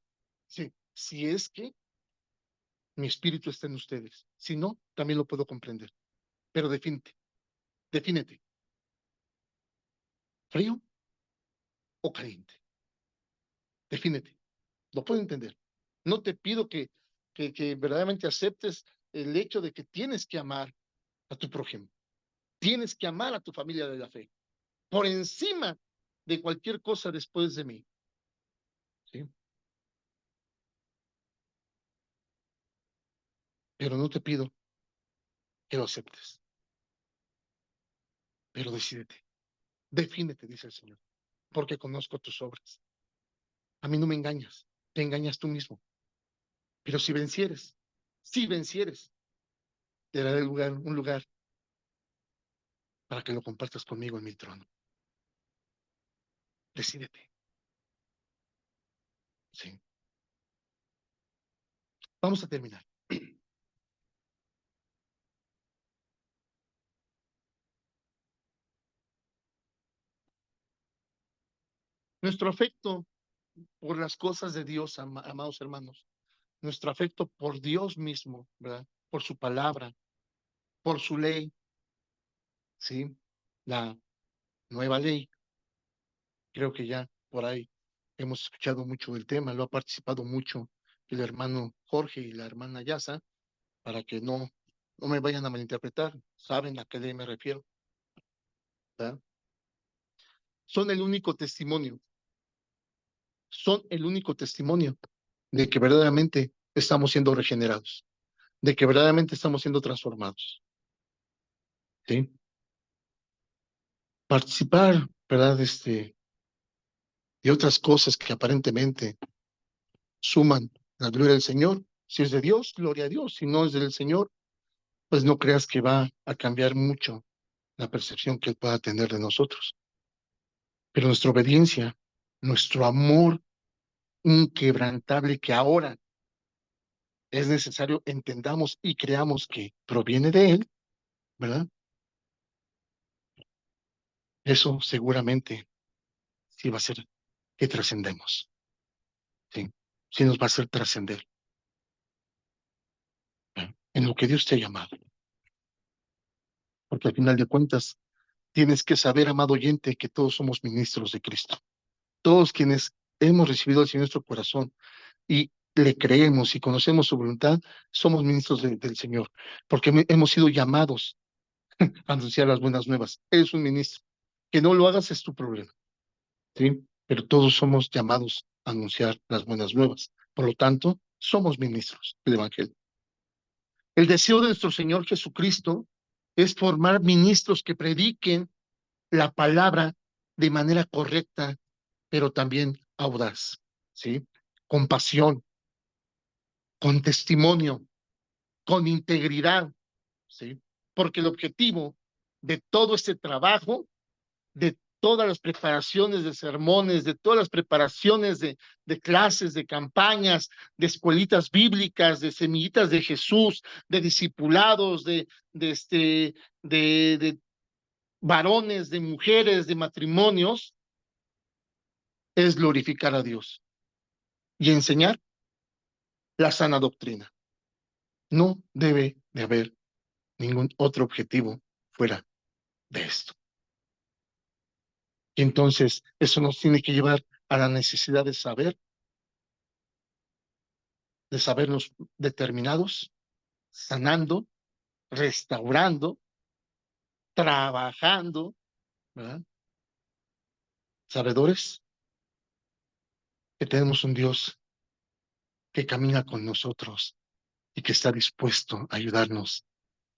[SPEAKER 2] mi espíritu está en ustedes. Si no, también lo puedo comprender. Pero defínete. ¿Frío o caliente? Defínete. Lo puedo entender. No te pido que verdaderamente aceptes el hecho de que tienes que amar a tu prójimo. Tienes que amar a tu familia de la fe, por encima de cualquier cosa después de mí. ¿Sí? Pero no te pido que lo aceptes, pero decídete. Defínete, dice el Señor, porque conozco tus obras. A mí no me engañas, te engañas tú mismo. Pero si vencieres, te daré un lugar para que lo compartas conmigo en mi trono. Decídete. Sí. Vamos a terminar. Nuestro afecto por las cosas de Dios, amados hermanos, nuestro afecto por Dios mismo, ¿verdad? Por su palabra, por su ley, ¿sí? La nueva ley, creo que ya por ahí hemos escuchado mucho del tema, lo ha participado mucho el hermano Jorge y la hermana Yasa, para que no me vayan a malinterpretar, saben a qué ley me refiero, ¿verdad? Son el único testimonio, son el único testimonio de que verdaderamente estamos siendo regenerados, de que verdaderamente estamos siendo transformados, ¿sí? Participar, ¿verdad? De otras cosas que aparentemente suman la gloria del Señor. Si es de Dios, gloria a Dios. Si no es del Señor, pues no creas que va a cambiar mucho la percepción que Él pueda tener de nosotros. Pero nuestra obediencia, nuestro amor inquebrantable que ahora es necesario entendamos y creamos que proviene de Él, ¿verdad? Eso seguramente sí va a ser que trascendemos, ¿sí? Sí nos va a hacer trascender, ¿verdad? En lo que Dios te ha llamado. Porque al final de cuentas, tienes que saber, amado oyente, que todos somos ministros de Cristo. Todos quienes hemos recibido al Señor en nuestro corazón y le creemos y conocemos su voluntad, somos ministros del Señor, porque hemos sido llamados a anunciar las buenas nuevas. Eres un ministro. Que no lo hagas es tu problema, ¿sí? Pero todos somos llamados a anunciar las buenas nuevas. Por lo tanto, somos ministros del Evangelio. El deseo de nuestro Señor Jesucristo es formar ministros que prediquen la palabra de manera correcta, pero también audaz, ¿sí? Con pasión, con testimonio, con integridad, ¿sí? Porque el objetivo de todo este trabajo, de todas las preparaciones de sermones, de todas las preparaciones de clases, de campañas, de escuelitas bíblicas, de semillitas de Jesús, de discipulados, de varones, de mujeres, de matrimonios, es glorificar a Dios y enseñar la sana doctrina. No debe de haber ningún otro objetivo fuera de esto. Y entonces eso nos tiene que llevar a la necesidad de sabernos determinados, sanando, restaurando, trabajando, ¿verdad? Sabedores que tenemos un Dios que camina con nosotros y que está dispuesto a ayudarnos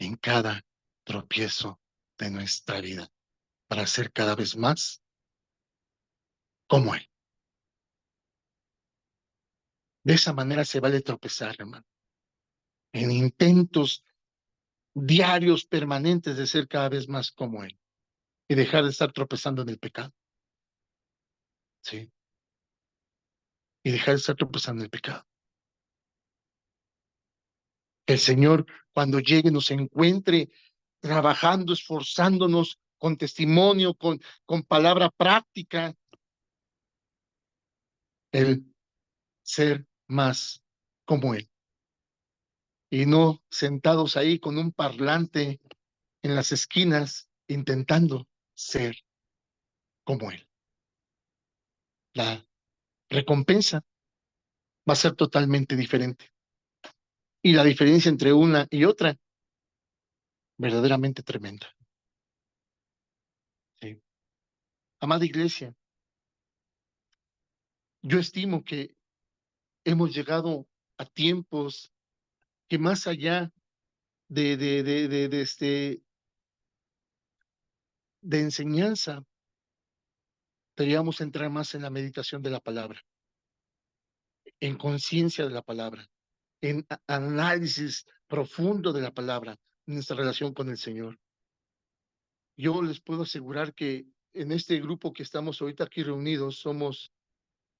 [SPEAKER 2] en cada tropiezo de nuestra vida para ser cada vez más como Él. De esa manera se vale tropezar, hermano, en intentos diarios, permanentes de ser cada vez más como Él y dejar de estar tropezando en el pecado, ¿sí? Y dejar de estar tropezando en el pecado. Que el Señor, cuando llegue, nos encuentre trabajando, esforzándonos con testimonio, con palabra práctica, el ser más como Él. Y no sentados ahí con un parlante en las esquinas intentando ser como Él. La recompensa va a ser totalmente diferente. Y la diferencia entre una y otra, verdaderamente tremenda. ¿Sí? Amada iglesia, yo estimo que hemos llegado a tiempos que más allá de enseñanza, deberíamos entrar más en la meditación de la palabra, en conciencia de la palabra, en análisis profundo de la palabra, en nuestra relación con el Señor. Yo les puedo asegurar que en este grupo que estamos ahorita aquí reunidos, somos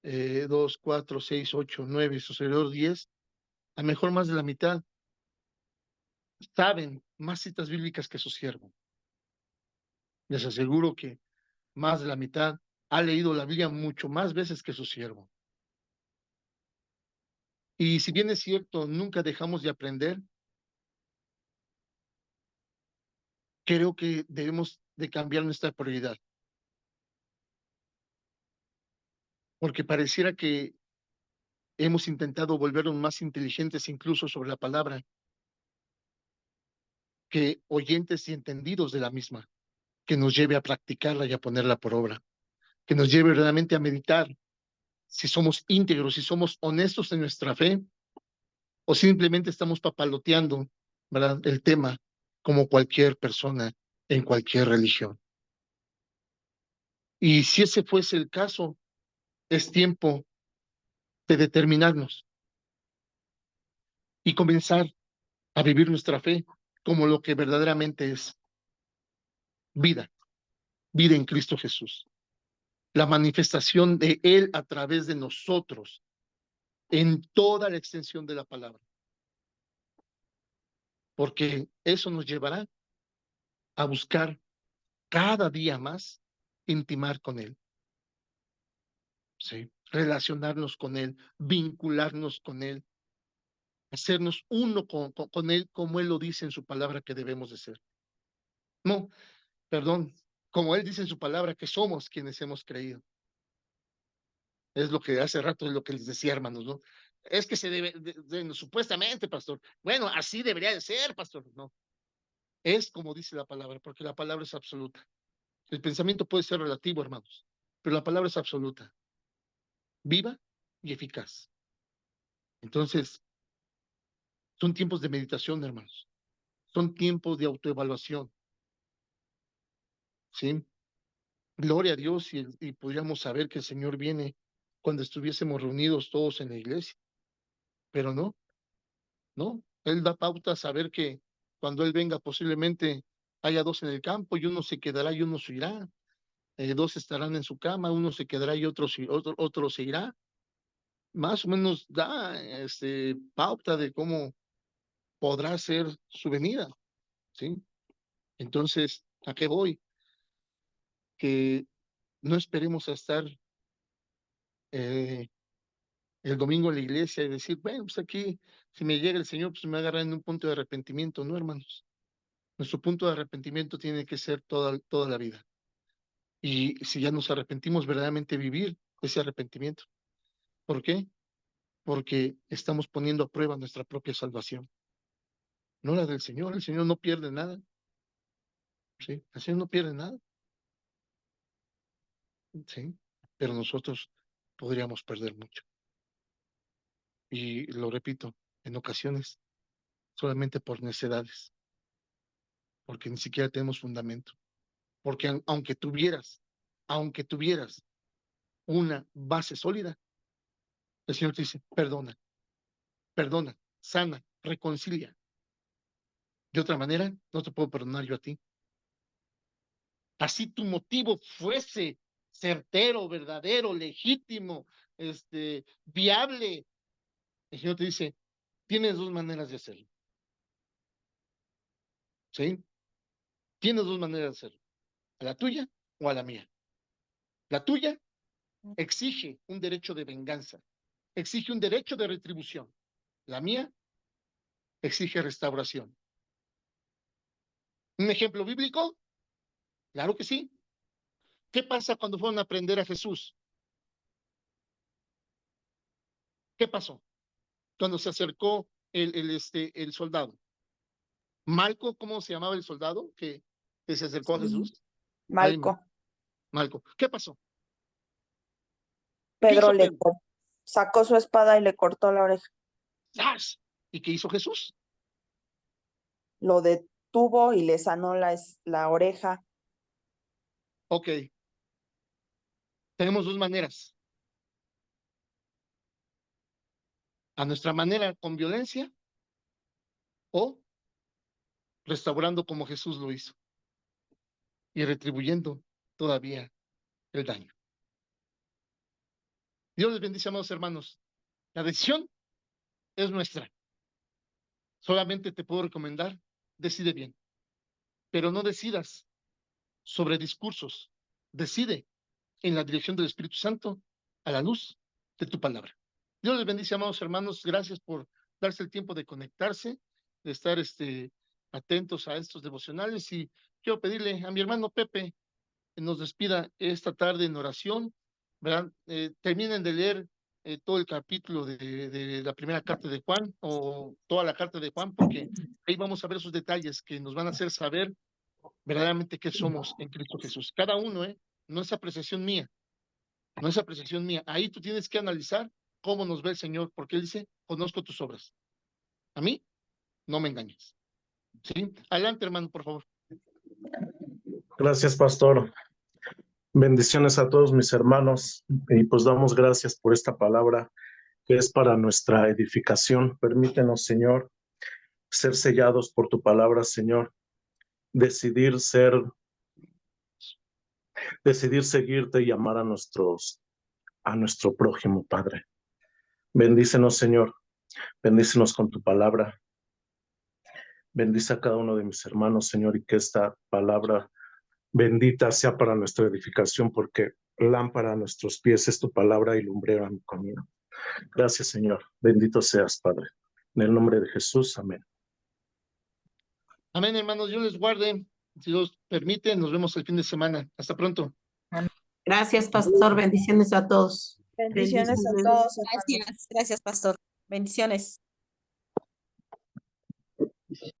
[SPEAKER 2] 2, 4, 6, 8, 9, alrededor 10, a lo mejor más de la mitad, saben más citas bíblicas que su siervo. Les aseguro que más de la mitad ha leído la Biblia mucho más veces que su siervo. Y si bien es cierto, nunca dejamos de aprender, creo que debemos de cambiar nuestra prioridad, porque pareciera que hemos intentado volvernos más inteligentes incluso sobre la palabra que oyentes y entendidos de la misma, que nos lleve a practicarla y a ponerla por obra, que nos lleve realmente a meditar si somos íntegros, si somos honestos en nuestra fe, o simplemente estamos papaloteando, ¿verdad?, el tema como cualquier persona en cualquier religión. Y si ese fuese el caso, es tiempo de determinarnos y comenzar a vivir nuestra fe como lo que verdaderamente es vida, vida en Cristo Jesús, la manifestación de Él a través de nosotros en toda la extensión de la palabra, porque eso nos llevará a buscar cada día más intimar con Él, ¿sí? Relacionarnos con Él, vincularnos con Él, hacernos uno con Él, como Él lo dice en su palabra que debemos de ser. No, perdón, como Él dice en su palabra que somos quienes hemos creído. Es lo que hace rato es lo que les decía, hermanos, ¿no? Es que se debe, supuestamente, pastor. Bueno, así debería de ser, pastor. No, es como dice la palabra, porque la palabra es absoluta. El pensamiento puede ser relativo, hermanos, pero la palabra es absoluta, viva y eficaz. Entonces, son tiempos de meditación, hermanos. Son tiempos de autoevaluación, ¿sí? Gloria a Dios y podríamos saber que el Señor viene cuando estuviésemos reunidos todos en la iglesia, pero no, no. Él da pauta a saber que cuando Él venga posiblemente haya dos en el campo y uno se quedará y uno se irá. Dos estarán en su cama, uno se quedará y otro se irá. Más o menos da pauta de cómo podrá ser su venida, ¿sí? Entonces, ¿a qué voy? Que no esperemos a estar eh, el domingo en la iglesia y decir, bueno, pues aquí, si me llega el Señor, pues me agarra en un punto de arrepentimiento. No, hermanos. Nuestro punto de arrepentimiento tiene que ser toda la vida. Y si ya nos arrepentimos, verdaderamente vivir ese arrepentimiento. ¿Por qué? Porque estamos poniendo a prueba nuestra propia salvación, no la del Señor. El Señor no pierde nada, ¿sí? El Señor no pierde nada, ¿sí? Pero nosotros podríamos perder mucho. Y lo repito, en ocasiones, solamente por necedades, porque ni siquiera tenemos fundamento. Porque aunque tuvieras una base sólida, el Señor te dice, perdona, sana, reconcilia. De otra manera, no te puedo perdonar yo a ti. Así tu motivo fuese certero, verdadero, legítimo, viable. El Señor te dice, tienes dos maneras de hacerlo, ¿sí? Tienes dos maneras de hacerlo, a la tuya o a la mía. La tuya exige un derecho de venganza, exige un derecho de retribución. La mía exige restauración. ¿Un ejemplo bíblico? Claro que sí. ¿Qué pasa cuando fueron a prender a Jesús? ¿Qué pasó? Cuando se acercó el soldado. Malco, ¿cómo se llamaba el soldado que se acercó a Jesús?
[SPEAKER 3] Malco.
[SPEAKER 2] Malco. ¿Qué pasó? ¿Qué
[SPEAKER 3] Pedro
[SPEAKER 2] hizo Pedro?
[SPEAKER 3] sacó su espada y le cortó la oreja.
[SPEAKER 2] ¡Sas! ¿Y qué hizo Jesús?
[SPEAKER 3] Lo detuvo y le sanó la oreja.
[SPEAKER 2] Ok. Tenemos dos maneras. A nuestra manera con violencia o restaurando como Jesús lo hizo y retribuyendo todavía el daño. Dios les bendice, amados hermanos. La decisión es nuestra. Solamente te puedo recomendar, decide bien, pero no decidas sobre discursos. Decide en la dirección del Espíritu Santo a la luz de tu palabra. Dios les bendice, amados hermanos. Gracias por darse el tiempo de conectarse, de estar atentos a estos devocionales. Y quiero pedirle a mi hermano Pepe que nos despida esta tarde en oración, ¿verdad? Terminen de leer todo el capítulo de la primera carta de Juan o toda la carta de Juan, porque ahí vamos a ver esos detalles que nos van a hacer saber verdaderamente qué somos en Cristo Jesús. Cada uno, no es apreciación mía, no es apreciación mía. Ahí tú tienes que analizar cómo nos ve el Señor, porque Él dice, conozco tus obras. A mí, no me engañes. ¿Sí? Adelante, hermano, por favor.
[SPEAKER 4] Gracias, pastor. Bendiciones a todos mis hermanos y pues damos gracias por esta palabra que es para nuestra edificación. Permítenos, Señor, ser sellados por tu palabra, Señor. Decidir seguirte y amar a nuestro prójimo, Padre. Bendícenos, Señor. Bendícenos con tu palabra. Bendice a cada uno de mis hermanos, Señor, y que esta palabra bendita sea para nuestra edificación, porque lámpara a nuestros pies es tu palabra y lumbrera a mi camino. Gracias, Señor. Bendito seas, Padre. En el nombre de Jesús, amén.
[SPEAKER 2] Amén, hermanos. Dios les guarde. Si Dios permite, nos vemos el fin de semana. Hasta pronto.
[SPEAKER 5] Gracias, pastor. Bendiciones a todos.
[SPEAKER 3] Bendiciones a
[SPEAKER 5] Bendiciones.
[SPEAKER 3] todos. hermanos.
[SPEAKER 6] Gracias, gracias, pastor. Bendiciones.